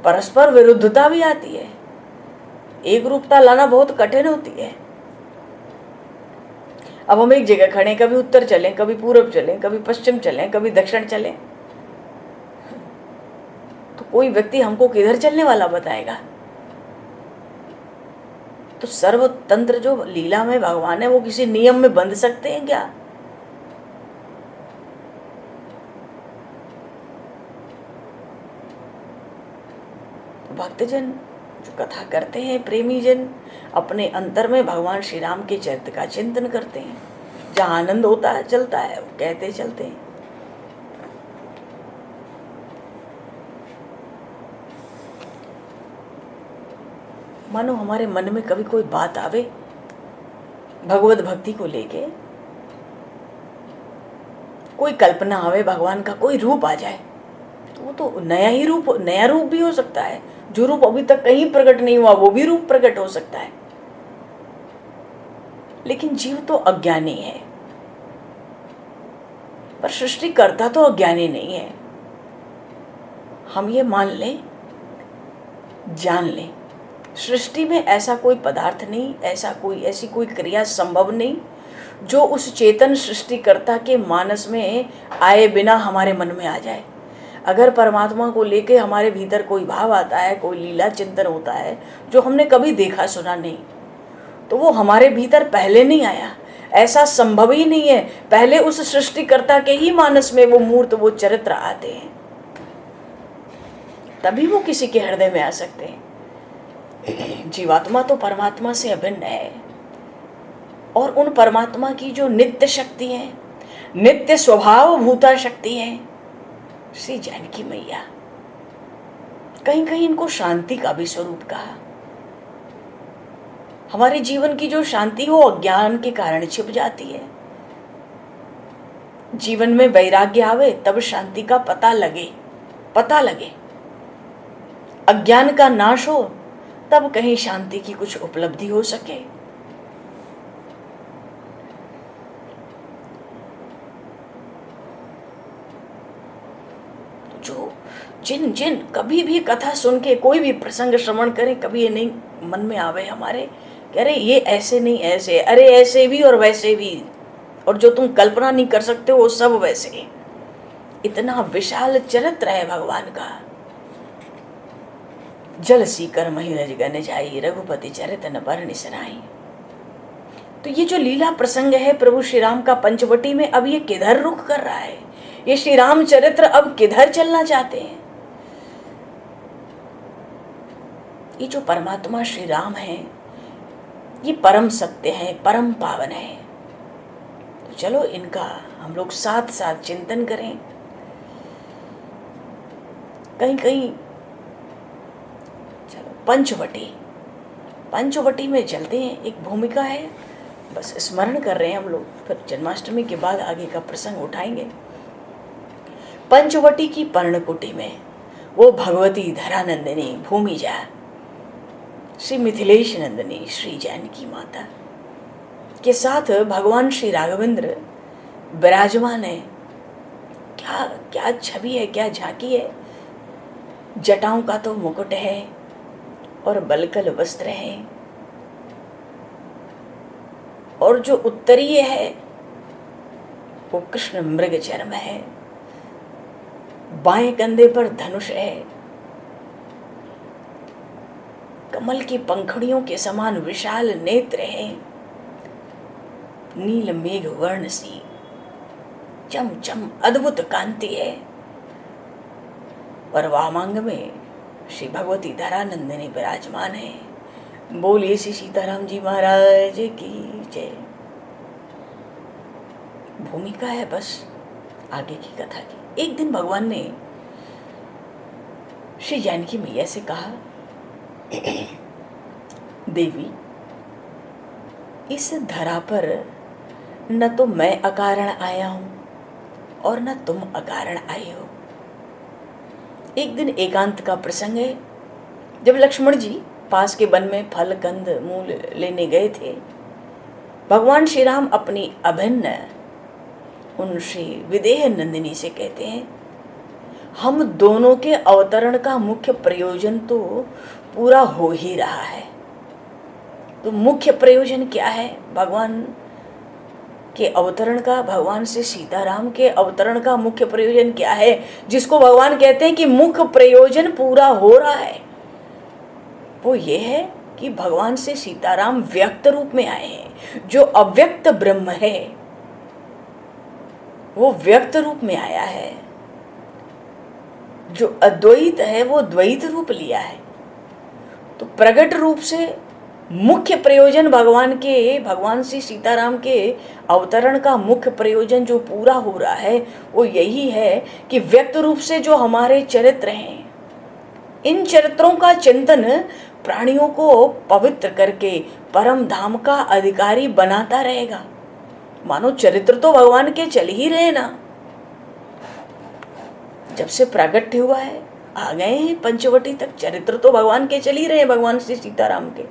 परस्पर विरुद्धता भी आती है। एक रूपता लाना बहुत कठिन होती है। अब हम एक जगह खड़े, कभी उत्तर चलें, कभी पूर्व चलें, कभी पश्चिम चलें, कभी दक्षिण चलें, तो कोई व्यक्ति हमको किधर चलने वाला बताएगा। तो सर्वतंत्र जो लीला में भगवान है, वो किसी नियम में बंध सकते हैं क्या? भक्तजन जो कथा करते हैं, प्रेमी जन अपने अंतर में भगवान श्री राम के चरित्र का चिंतन करते हैं। जहाँ आनंद होता है, चलता है, वो कहते चलते हैं। मानो हमारे मन में कभी कोई बात आवे भगवत भक्ति को लेके, कोई कल्पना आवे, भगवान का कोई रूप आ जाए, तो वो तो नया रूप भी हो सकता है। जो रूप अभी तक कहीं प्रकट नहीं हुआ, वो भी रूप प्रकट हो सकता है। लेकिन जीव तो अज्ञानी है, पर सृष्टिकर्ता तो अज्ञानी नहीं है। हम ये मान लें, जान लें, सृष्टि में ऐसा कोई पदार्थ नहीं, ऐसी कोई क्रिया संभव नहीं जो उस चेतन सृष्टिकर्ता के मानस में आए बिना हमारे मन में आ जाए। अगर परमात्मा को लेके हमारे भीतर कोई भाव आता है, कोई लीला चिंतन होता है जो हमने कभी देखा सुना नहीं, तो वो हमारे भीतर पहले नहीं आया, ऐसा संभव ही नहीं है। पहले उस सृष्टिकर्ता के ही मानस में वो मूर्त, वो चरित्र आते हैं, तभी वो किसी के हृदय में आ सकते हैं। जीवात्मा तो परमात्मा से अभिन्न है, और उन परमात्मा की जो नित्य शक्ति है, नित्य स्वभाव भूता शक्ति है, श्री जानकी मैया, कहीं कहीं इनको शांति का भी स्वरूप कहा। हमारे जीवन की जो शांति हो अज्ञान के कारण छिप जाती है। जीवन में वैराग्य आवे तब शांति का पता लगे। अज्ञान का नाश हो तब कहीं शांति की कुछ उपलब्धि हो सके। जो जिन जिन कभी भी कथा सुन के, कोई भी प्रसंग श्रवण करें, कभी ये नहीं मन में आवे हमारे कि अरे ये ऐसे नहीं ऐसे, अरे ऐसे भी और वैसे भी, और जो तुम कल्पना नहीं कर सकते वो सब वैसे। इतना विशाल चरित्र है भगवान का। जल सीकर मही रज गन जाई, रघुपति चरित न बरनि सनाई। तो ये जो लीला प्रसंग है प्रभु श्री राम का पंचवटी में, अब ये किधर रुख कर रहा है, ये श्री राम चरित्र अब किधर चलना चाहते हैं। ये जो परमात्मा श्री राम है, ये परम सत्य है, परम पावन है। तो चलो इनका हम लोग साथ साथ चिंतन करें। कहीं कहीं चलो पंचवटी में चलते हैं। एक भूमिका है, बस स्मरण कर रहे हैं हम लोग, फिर जन्माष्टमी के बाद आगे का प्रसंग उठाएंगे। पंचवटी की पर्णकुटी में वो भगवती धरानंदिनी भूमिजा श्री मिथिलेश नंदिनी श्री जानकी माता के साथ भगवान श्री राघवेंद्र विराजमान है। क्या क्या छवि है, क्या झांकी है। जटाओं का तो मुकुट है और बलकल वस्त्र है, और जो उत्तरीय है वो कृष्ण मृग चर्म है। बाएं कंधे पर धनुष है, कमल की पंखुड़ियों के समान विशाल नेत्र है, नील मेघ वर्ण सी चम चम अद्भुत कांति है, और वामांग में श्री भगवती धरानंदिनी विराजमान है। बोलिए श्री सीताराम जी महाराज की जय। भूमिका है बस आगे की कथा की। एक दिन भगवान ने श्री जानकी मैया से कहा, देवी, इस धरा पर न तो मैं अकारण आया हूं और न तुम अकारण आए हो। एक दिन एकांत का प्रसंग है, जब लक्ष्मण जी पास के वन में फल कंद मूल लेने गए थे। भगवान श्री राम अपनी अभिन्न उन श्री विदेह नंदिनी से कहते हैं, हम दोनों के अवतरण का मुख्य प्रयोजन तो पूरा हो ही रहा है। तो मुख्य प्रयोजन क्या है भगवान के अवतरण का? भगवान से सीताराम के अवतरण का मुख्य प्रयोजन क्या है, जिसको भगवान कहते हैं कि मुख्य प्रयोजन पूरा हो रहा है? वो ये है कि भगवान से सीताराम व्यक्त रूप में आए हैं। जो अव्यक्त ब्रह्म है वो व्यक्त रूप में आया है, जो अद्वैत है वो द्वैत रूप लिया है। तो प्रकट रूप से मुख्य प्रयोजन भगवान श्री सीताराम के अवतरण का मुख्य प्रयोजन जो पूरा हो रहा है वो यही है कि व्यक्त रूप से जो हमारे चरित्र हैं, इन चरित्रों का चिंतन प्राणियों को पवित्र करके परम धाम का अधिकारी बनाता रहेगा। मानो चरित्र तो भगवान के चल ही रहे ना, जब से प्रागट्य हुआ है आ गए हैं पंचवटी तक, चरित्र तो भगवान के चल ही रहे हैं, भगवान श्री सीताराम के।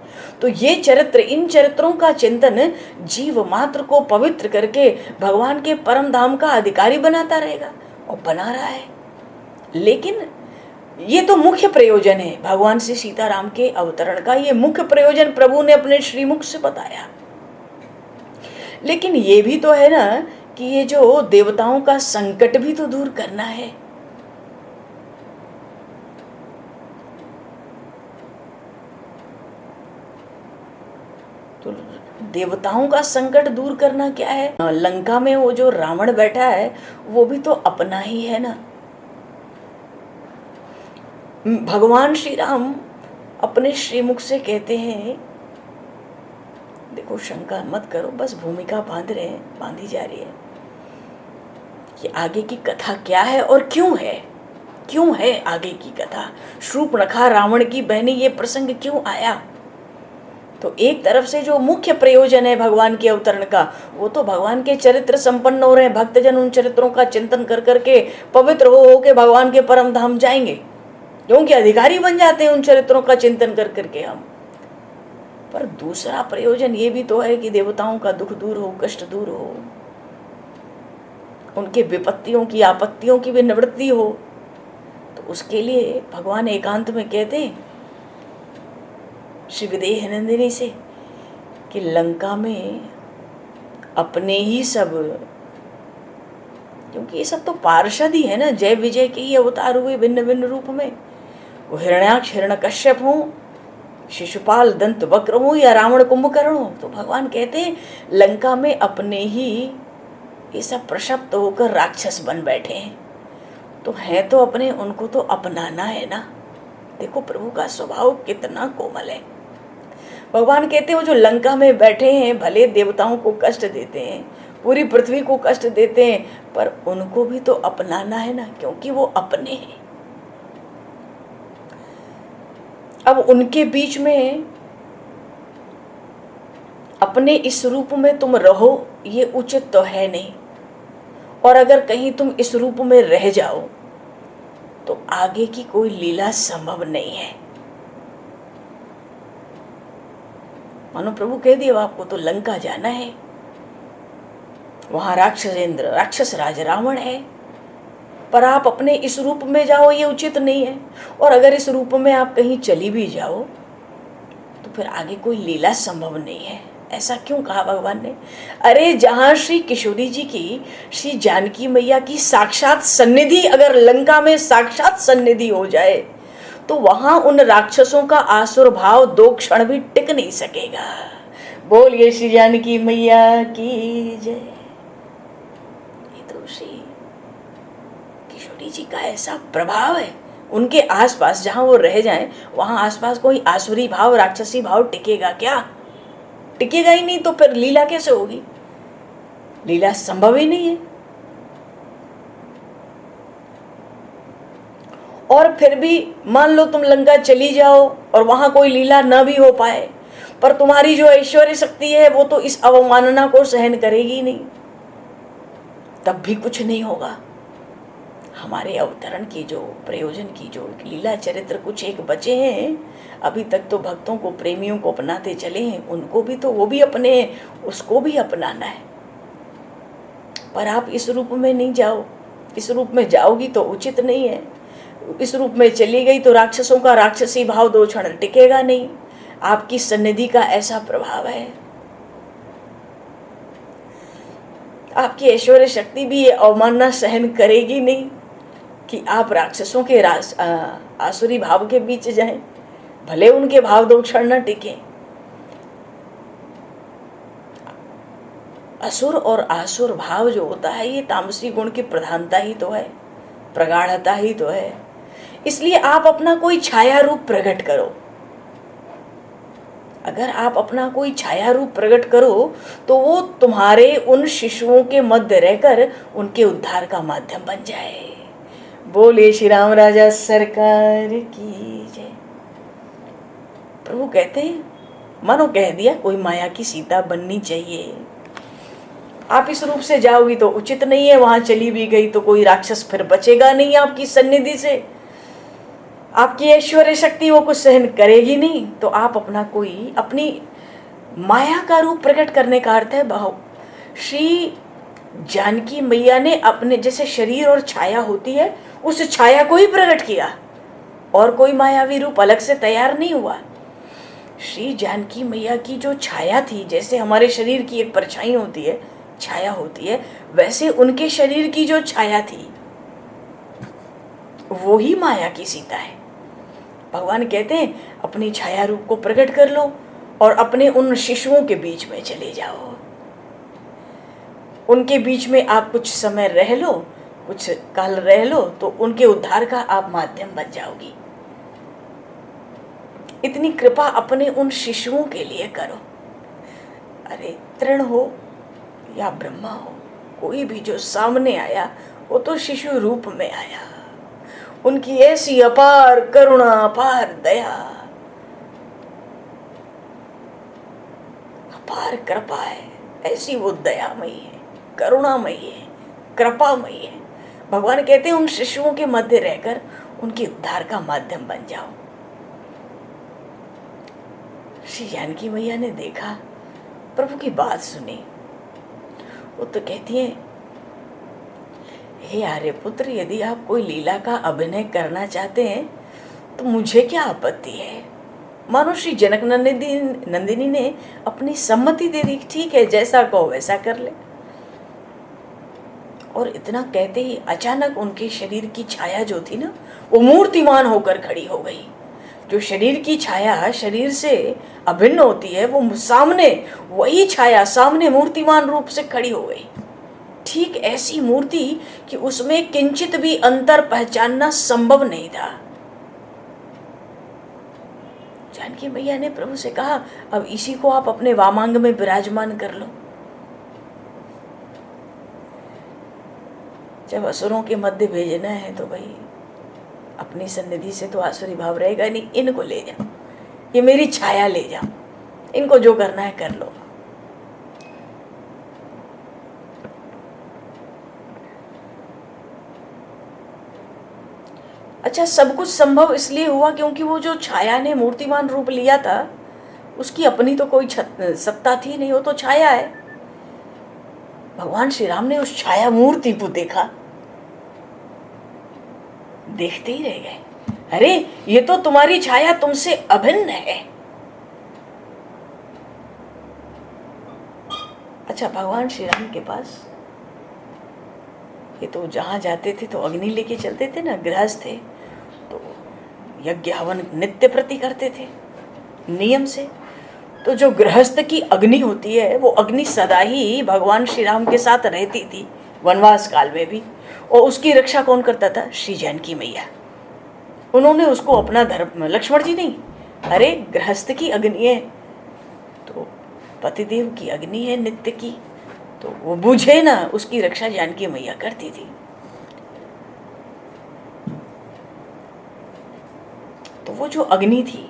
तो ये चरित्र, इन चरित्रों का चिंतन जीव मात्र को पवित्र करके भगवान के परम धाम का अधिकारी बनाता रहेगा, और बना रहा है। लेकिन ये तो मुख्य प्रयोजन है भगवान श्री सीताराम के अवतरण का, ये मुख्य प्रयोजन प्रभु ने अपने श्रीमुख से बताया। लेकिन ये भी तो है ना कि ये जो देवताओं का संकट भी तो दूर करना है। तो देवताओं का संकट दूर करना क्या है? लंका में वो जो रावण बैठा है वो भी तो अपना ही है ना। भगवान श्री राम अपने श्रीमुख से कहते हैं, देखो शंका मत करो, बस भूमिका बांधी जा रही है कि आगे की कथा क्या है और क्यों है आगे की कथा। शूर्पणखा रावण की बहनी, ये प्रसंग क्यों आया? तो एक तरफ से जो मुख्य प्रयोजन है भगवान के अवतरण का, वो तो भगवान के चरित्र संपन्न हो रहे हैं। भक्तजन उन चरित्रों का चिंतन कर करके पवित्र हो के भगवान के परम धाम जाएंगे, क्योंकि अधिकारी बन जाते हैं उन चरित्रों का चिंतन कर करके हम। पर दूसरा प्रयोजन ये भी तो है कि देवताओं का दुख दूर हो, कष्ट दूर हो, उनके विपत्तियों की, आपत्तियों की भी निवृत्ति हो। तो उसके लिए भगवान एकांत में कहते हैं श्री विदेह नंदिनी से कि लंका में अपने ही सब, क्योंकि ये सब तो पार्षद ही है ना, जय विजय के ही अवतार हुए भिन्न भिन्न रूप में। वो हिरण्याक्ष हिरण्यकश्यप हो, शिशुपाल दंत वक्र हो, या रावण कुंभकर्ण हो। तो भगवान कहते हैं लंका में अपने ही ये सब प्रशप्त होकर राक्षस बन बैठे हैं। तो हैं तो अपने, उनको तो अपनाना है ना। देखो प्रभु का स्वभाव कितना कोमल है। भगवान कहते हैं वो जो लंका में बैठे हैं, भले देवताओं को कष्ट देते हैं, पूरी पृथ्वी को कष्ट देते हैं, पर उनको भी तो अपनाना है ना, क्योंकि वो अपने हैं। अब उनके बीच में अपने इस रूप में तुम रहो, ये उचित तो है नहीं। और अगर कहीं तुम इस रूप में रह जाओ तो आगे की कोई लीला संभव नहीं है। मानो प्रभु कह दिया आपको तो लंका जाना है, वहां राक्षस राज रावण है, पर आप अपने इस रूप में जाओ ये उचित नहीं है। और अगर इस रूप में आप कहीं चली भी जाओ तो फिर आगे कोई लीला संभव नहीं है। ऐसा क्यों कहा भगवान ने? अरे जहां श्री किशोरी जी की, श्री जानकी मैया की साक्षात सन्निधि, अगर लंका में साक्षात सन्निधि हो जाए तो वहां उन राक्षसों का आसुर भाव 2 क्षण भी टिक नहीं सकेगा। बोलिए श्री जानकी मैया की जय। ये तो श्री किशोरी जी का ऐसा प्रभाव है, उनके आसपास जहां वो रह जाएं वहां आसपास कोई आसुरी भाव, राक्षसी भाव टिकेगा क्या? टिकेगा ही नहीं, तो फिर लीला कैसे होगी? लीला संभव ही नहीं है। और फिर भी मान लो तुम लंका चली जाओ और वहां कोई लीला न भी हो पाए, पर तुम्हारी जो ऐश्वर्य शक्ति है वो तो इस अवमानना को सहन करेगी नहीं, तब भी कुछ नहीं होगा। हमारे अवतरण की जो प्रयोजन की जो लीला चरित्र कुछ एक बचे हैं, अभी तक तो भक्तों को, प्रेमियों को अपनाते चले हैं, उनको भी तो वो भी अपने, उसको भी अपनाना है। पर आप इस रूप में नहीं जाओ, इस रूप में जाओगी तो उचित नहीं है। इस रूप में चली गई तो राक्षसों का राक्षसी भाव 2 क्षण टिकेगा नहीं। आपकी सन्निधि का ऐसा प्रभाव है, आपकी ऐश्वर्य शक्ति भी ये अवमानना सहन करेगी नहीं कि आप राक्षसों के आसुरी भाव के बीच जाएं, भले उनके भाव 2 क्षण न टिके। असुर और आसुर भाव जो होता है ये तामसी गुण की प्रधानता ही तो है, प्रगाढ़ता ही तो है। इसलिए आप अपना कोई छाया रूप प्रकट करो। अगर आप अपना कोई छाया रूप प्रकट करो तो वो तुम्हारे उन शिशुओं के मध्य रहकर उनके उद्धार का माध्यम बन जाए। बोले श्री राम राजा सरकार की जय। प्रभु कहते हैं, मानो कह दिया कोई माया की सीता बननी चाहिए। आप इस रूप से जाओगी तो उचित नहीं है, वहां चली भी गई तो कोई राक्षस फिर बचेगा नहीं आपकी सन्निधि से, आपकी ऐश्वर्य शक्ति वो कुछ सहन करेगी नहीं। तो आप अपना कोई, अपनी माया का रूप प्रकट करने का अर्थ है भाव। श्री जानकी मैया ने अपने जैसे शरीर और छाया होती है, उस छाया को ही प्रकट किया, और कोई मायावी रूप अलग से तैयार नहीं हुआ। श्री जानकी मैया की जो छाया थी, जैसे हमारे शरीर की एक परछाई होती है, छाया होती है, वैसे उनके शरीर की जो छाया थी वो ही माया की सीता है। भगवान कहते हैं अपनी छाया रूप को प्रकट कर लो और अपने उन शिशुओं के बीच में चले जाओ, उनके बीच में आप कुछ समय रह लो, कुछ काल रह लो, तो उनके उद्धार का आप माध्यम बन जाओगी। इतनी कृपा अपने उन शिशुओं के लिए करो। अरे तृण हो या ब्रह्मा हो, कोई भी जो सामने आया वो तो शिशु रूप में आया। उनकी ऐसी अपार करुणा, अपार दया, अपार कृपा है, ऐसी वो दयामयी है, करुणामयी है, कृपामयी है। भगवान कहते हैं उन शिशुओं के मध्य रहकर उनके उद्धार का माध्यम बन जाओ। श्री जानकी मैया ने देखा, प्रभु की बात सुनी, वो तो कहती है, हे आर्यपुत्र, यदि आप कोई लीला का अभिनय करना चाहते हैं तो मुझे क्या आपत्ति है। मानो श्री जनक नंदिनी ने अपनी सम्मति दे दी, ठीक है जैसा कहो वैसा कर ले। और इतना कहते ही अचानक उनके शरीर की छाया जो थी ना, वो मूर्तिमान होकर खड़ी हो गई। जो शरीर की छाया शरीर से अभिन्न होती है, वो सामने, वही छाया सामने मूर्तिमान रूप से खड़ी हो गई। ठीक ऐसी मूर्ति कि उसमें किंचित भी अंतर पहचानना संभव नहीं था। जानकी मैया ने प्रभु से कहा, अब इसी को आप अपने वामांग में विराजमान कर लो। जब असुरों के मध्य भेजना है तो भाई अपनी सन्निधि से तो आसुरी भाव रहेगा नहीं। इनको ले जाओ, ये मेरी छाया ले जाओ, इनको जो करना है कर लो। अच्छा, सब कुछ संभव इसलिए हुआ क्योंकि वो जो छाया ने मूर्तिमान रूप लिया था उसकी अपनी तो कोई सत्ता थी नहीं, वो तो छाया है। भगवान श्री राम ने उस छाया मूर्ति को देखा, देखते ही रह गए, अरे ये तो तुम्हारी छाया तुमसे अभिन्न है। अच्छा, भगवान श्री राम के पास ये तो जहां जाते थे तो अग्नि लेके चलते थे ना, गृहस्थ थे तो यज्ञ हवन नित्य प्रति करते थे नियम से। तो जो गृहस्थ की अग्नि होती है वो अग्नि सदा ही भगवान श्री राम के साथ रहती थी, वनवास काल में भी। और उसकी रक्षा कौन करता था? श्री जानकी मैया। उन्होंने उसको अपना धर्म, लक्ष्मण जी नहीं, अरे गृहस्थ की अग्नि है तो पतिदेव की अग्नि है नित्य की, तो वो बुझे ना, उसकी रक्षा जानकी मैया करती थी। तो वो जो अग्नि थी,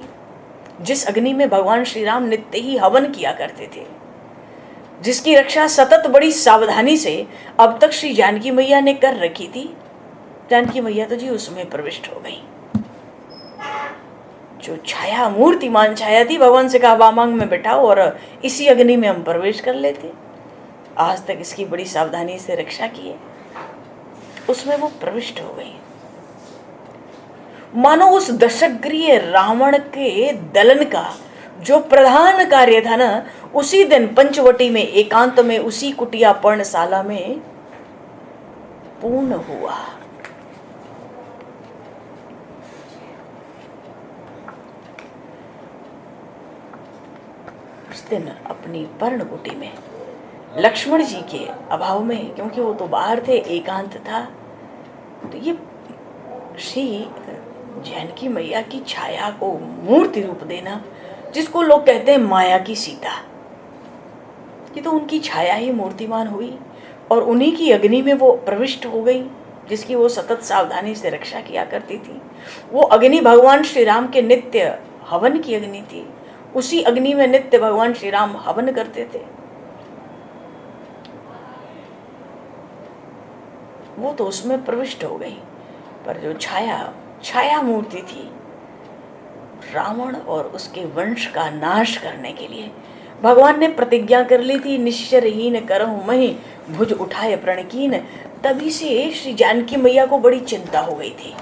जिस अग्नि में भगवान श्री राम नित्य ही हवन किया करते थे, जिसकी रक्षा सतत बड़ी सावधानी से अब तक श्री जानकी मैया ने कर रखी थी, जानकी मैया तो जी उसमें प्रविष्ट हो गई। जो छाया, मूर्तिमान छाया थी, भगवान से कहा वामांग में बैठाओ और इसी अग्नि में हम प्रवेश कर लेते। आज तक इसकी बड़ी सावधानी से रक्षा की है, उसमें वो प्रविष्ट हो गई। मानो उस दशग्रीय रावण के दलन का जो प्रधान कार्य था ना, उसी दिन पंचवटी में एकांत में उसी कुटिया पर्णशाला में पूर्ण हुआ। उस दिन अपनी पर्णकुटी में लक्ष्मण जी के अभाव में, क्योंकि वो तो बाहर थे, एकांत था, तो ये श्री जानकी मैया की छाया को मूर्ति रूप देना, जिसको लोग कहते हैं माया की सीता, ये तो उनकी छाया ही मूर्तिमान हुई और उन्हीं की अग्नि में वो प्रविष्ट हो गई, जिसकी वो सतत सावधानी से रक्षा किया करती थी। वो अग्नि भगवान श्री राम के नित्य हवन की अग्नि थी, उसी अग्नि में नित्य भगवान श्री राम हवन करते थे। वो तो उसमें प्रविष्ट हो गई, पर जो छाया मूर्ति थी, रावण और उसके वंश का नाश करने के लिए भगवान ने प्रतिज्ञा कर ली थी, निश्चरहीन करहु महि भुज उठाए प्रणकीन। तभी से श्री जानकी मैया को बड़ी चिंता हो गई थी।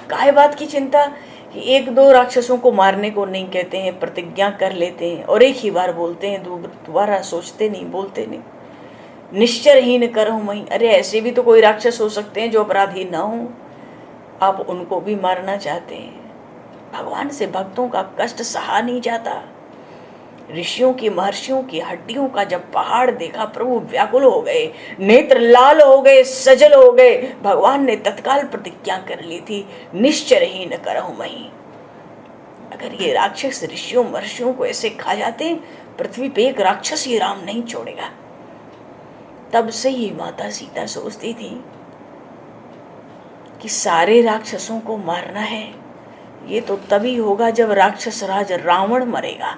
काहे बात की चिंता? कि एक दो राक्षसों को मारने को नहीं कहते हैं, प्रतिज्ञा कर लेते हैं और एक ही बार बोलते हैं, दोबारा सोचते नहीं, बोलते नहीं। निश्चरहीन करहु महि, अरे ऐसे भी तो कोई राक्षस हो सकते हैं जो अपराधी ना हो, आप उनको भी मारना चाहते हैं। भगवान से भक्तों का कष्ट सहा नहीं जाता। ऋषियों की, महर्षियों की हड्डियों का जब पहाड़ देखा, प्रभु व्याकुल हो गए, नेत्र लाल हो गए, सजल हो गए। भगवान ने तत्काल प्रतिज्ञा कर ली थी, निश्चरहीन करहु महि। अगर ये राक्षस ऋषियों महर्षियों को ऐसे खा जाते, पृथ्वी पे एक राक्षस ही राम नहीं छोड़ेगा। तब से ही माता सीता सोचती थी कि सारे राक्षसों को मारना है, ये तो तभी होगा जब राक्षस राज रावण मरेगा,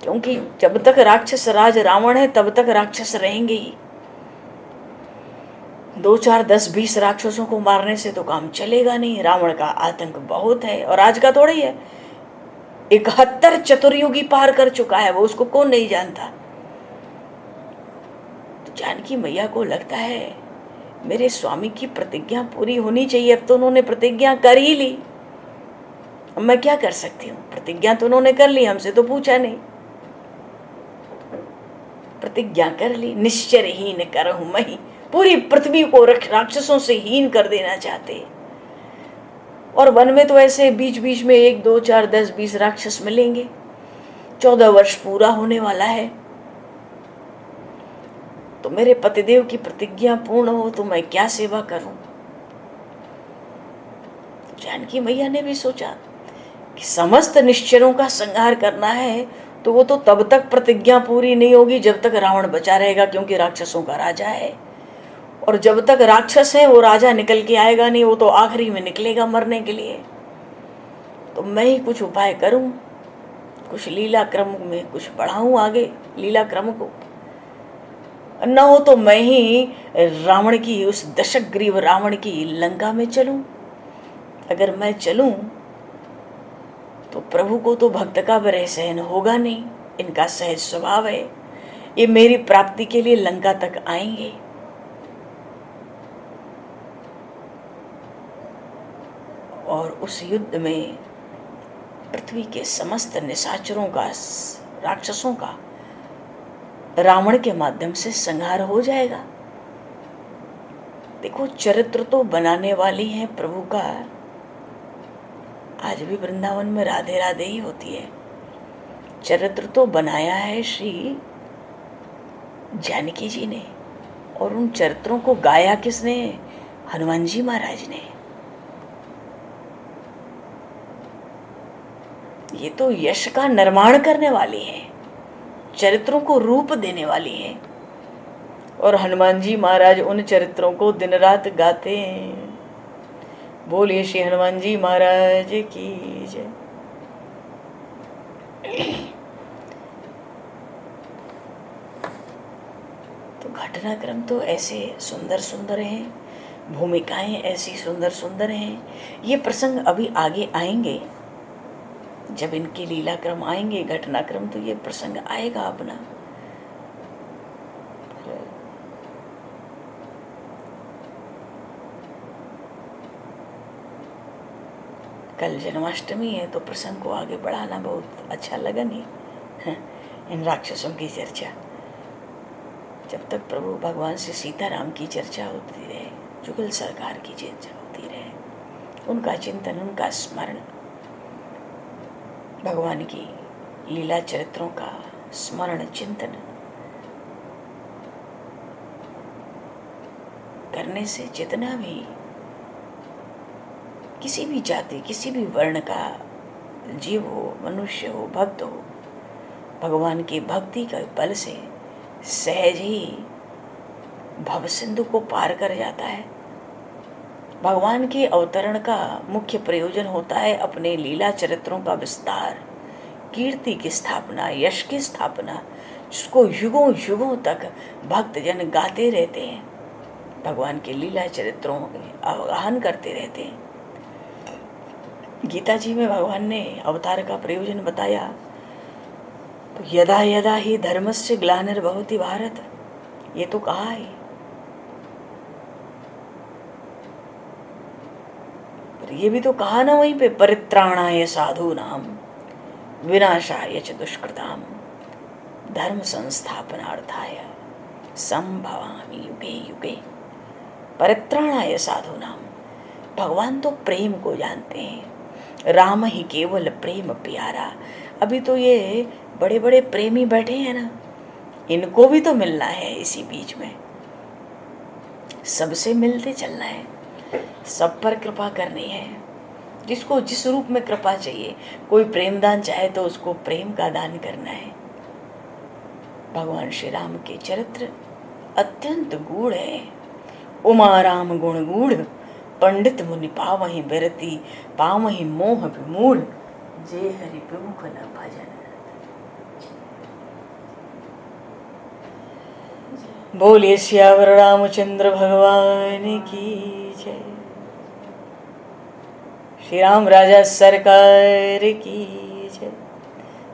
क्योंकि जब तक राक्षस राज रावण है तब तक राक्षस रहेंगे ही। 2, 4, 10, 20 राक्षसों को मारने से तो काम चलेगा नहीं। रावण का आतंक बहुत है और आज का थोड़ा ही है, 71 चतुर्युगी पार कर चुका है वो, उसको कौन नहीं जानता। तो जानकी मैया को लगता है मेरे स्वामी की प्रतिज्ञा पूरी होनी चाहिए। अब तो उन्होंने प्रतिज्ञा कर ही ली, अब मैं क्या कर सकती हूँ? प्रतिज्ञा तो उन्होंने कर ली, हमसे तो पूछा नहीं। प्रतिज्ञा कर ली, निश्चरहीन करहु महि, पूरी पृथ्वी को राक्षसों से हीन कर देना चाहते। और वन में तो ऐसे बीच बीच में 1, 2, 4, 10, 20 राक्षस मिलेंगे। 14 वर्ष पूरा होने वाला है, तो मेरे पतिदेव की प्रतिज्ञा पूर्ण हो तो मैं क्या सेवा करूं? जानकी मैया ने भी सोचा कि समस्त निश्चरों का संहार करना है, तो वो तो तब तक प्रतिज्ञा पूरी नहीं होगी जब तक रावण बचा रहेगा, क्योंकि राक्षसों का राजा है। और जब तक राक्षस है वो राजा निकल के आएगा नहीं, वो तो आखिरी में निकलेगा मरने के लिए। तो मैं ही कुछ उपाय करूं, कुछ लीला क्रम में कुछ बढ़ाऊं आगे लीला क्रम को। न हो तो मैं ही रावण की, उस दशग्रीव रावण की लंका में चलूं। अगर मैं चलूं तो प्रभु को तो भक्त का विरह सहन होगा नहीं, इनका सहज स्वभाव है, ये मेरी प्राप्ति के लिए लंका तक आएंगे। और उस युद्ध में पृथ्वी के समस्त निशाचरों का, राक्षसों का रावण के माध्यम से संहार हो जाएगा। देखो, चरित्र तो बनाने वाली है प्रभु का। आज भी वृंदावन में राधे राधे ही होती है। चरित्र तो बनाया है श्री जानकी जी ने, और उन चरित्रों को गाया किसने? हनुमान जी महाराज ने। ये तो यश का निर्माण करने वाली है, चरित्रों को रूप देने वाली है, और हनुमान जी महाराज उन चरित्रों को दिन रात गाते हैं। बोलिए श्री हनुमान जी महाराज की जय। तो घटनाक्रम तो ऐसे सुंदर सुंदर हैं, भूमिकाएं ऐसी सुंदर सुंदर हैं। ये प्रसंग अभी आगे आएंगे, जब इनके लीलाक्रम आएंगे, घटनाक्रम, तो ये प्रसंग आएगा अपना। कल जन्माष्टमी है तो प्रसंग को आगे बढ़ाना बहुत अच्छा लगा नहीं। इन राक्षसों की चर्चा, जब तक प्रभु भगवान से सीताराम की चर्चा होती रहे, जुगल सरकार की चर्चा होती रहे, उनका चिंतन, उनका स्मरण, भगवान की लीला चरित्रों का स्मरण चिंतन करने से जितना भी किसी भी जाति, किसी भी वर्ण का जीव हो, मनुष्य हो, भक्त हो, भगवान की भक्ति के बल से सहज ही भवसिंधु को पार कर जाता है। भगवान के अवतरण का मुख्य प्रयोजन होता है अपने लीला चरित्रों का विस्तार, कीर्ति की स्थापना, यश की स्थापना, जिसको युगों युगों तक भक्त जन गाते रहते हैं, भगवान के लीला चरित्रों के आवाहन करते रहते हैं। गीता जी में भगवान ने अवतार का प्रयोजन बताया, तो यदा यदा ही धर्मस्य ग्लानिर्भवति भारत, ये तो कहा है। पर ये भी तो कहा ना वहीं पे, परित्राणाय साधूनाम विनाशाय च दुष्कृताम धर्म संस्थापनार्थाय संभवामि युगे युगे। परित्राणाय साधूनाम, भगवान तो प्रेम को जानते हैं, राम ही केवल प्रेम प्यारा। अभी तो ये बड़े बड़े प्रेमी बैठे हैं ना, इनको भी तो मिलना है इसी बीच में, सबसे मिलते चलना है, सब पर कृपा करनी है। जिसको जिस रूप में कृपा चाहिए, कोई प्रेम दान चाहे तो उसको प्रेम का दान करना है। भगवान श्री राम के चरित्र अत्यंत गूढ़ है। उमा राम गुण गूढ़, पंडित मुनि पावहि बिरति, पावहि मोह विमूढ़, जे हरि प्रमुख न भजन। बोलिए सियावर रामचंद्र भगवान की जय। श्री राम राजा सरकार की जय।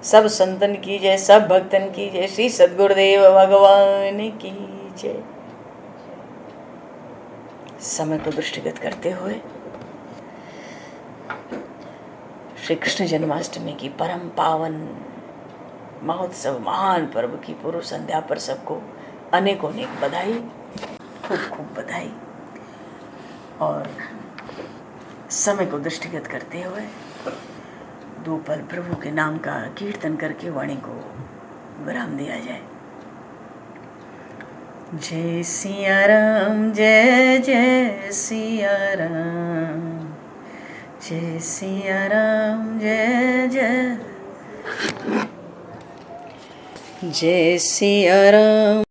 सब संतन की जय, सब भक्तन की जय। श्री सद्गुरुदेव भगवान की जय। समय को दृष्टिगत करते हुए श्री कृष्ण जन्माष्टमी की परम पावन महोत्सव, महान पर्व की पूर्व संध्या पर सबको अनेकों अनेक बधाई, खूब खूब बधाई। और समय को दृष्टिगत करते हुए दो पल प्रभु के नाम का कीर्तन करके वाणी को विराम दिया जाए। जय सिया राम, जय जय सिया राम, जय सिया राम, जय जय, जय सिया राम।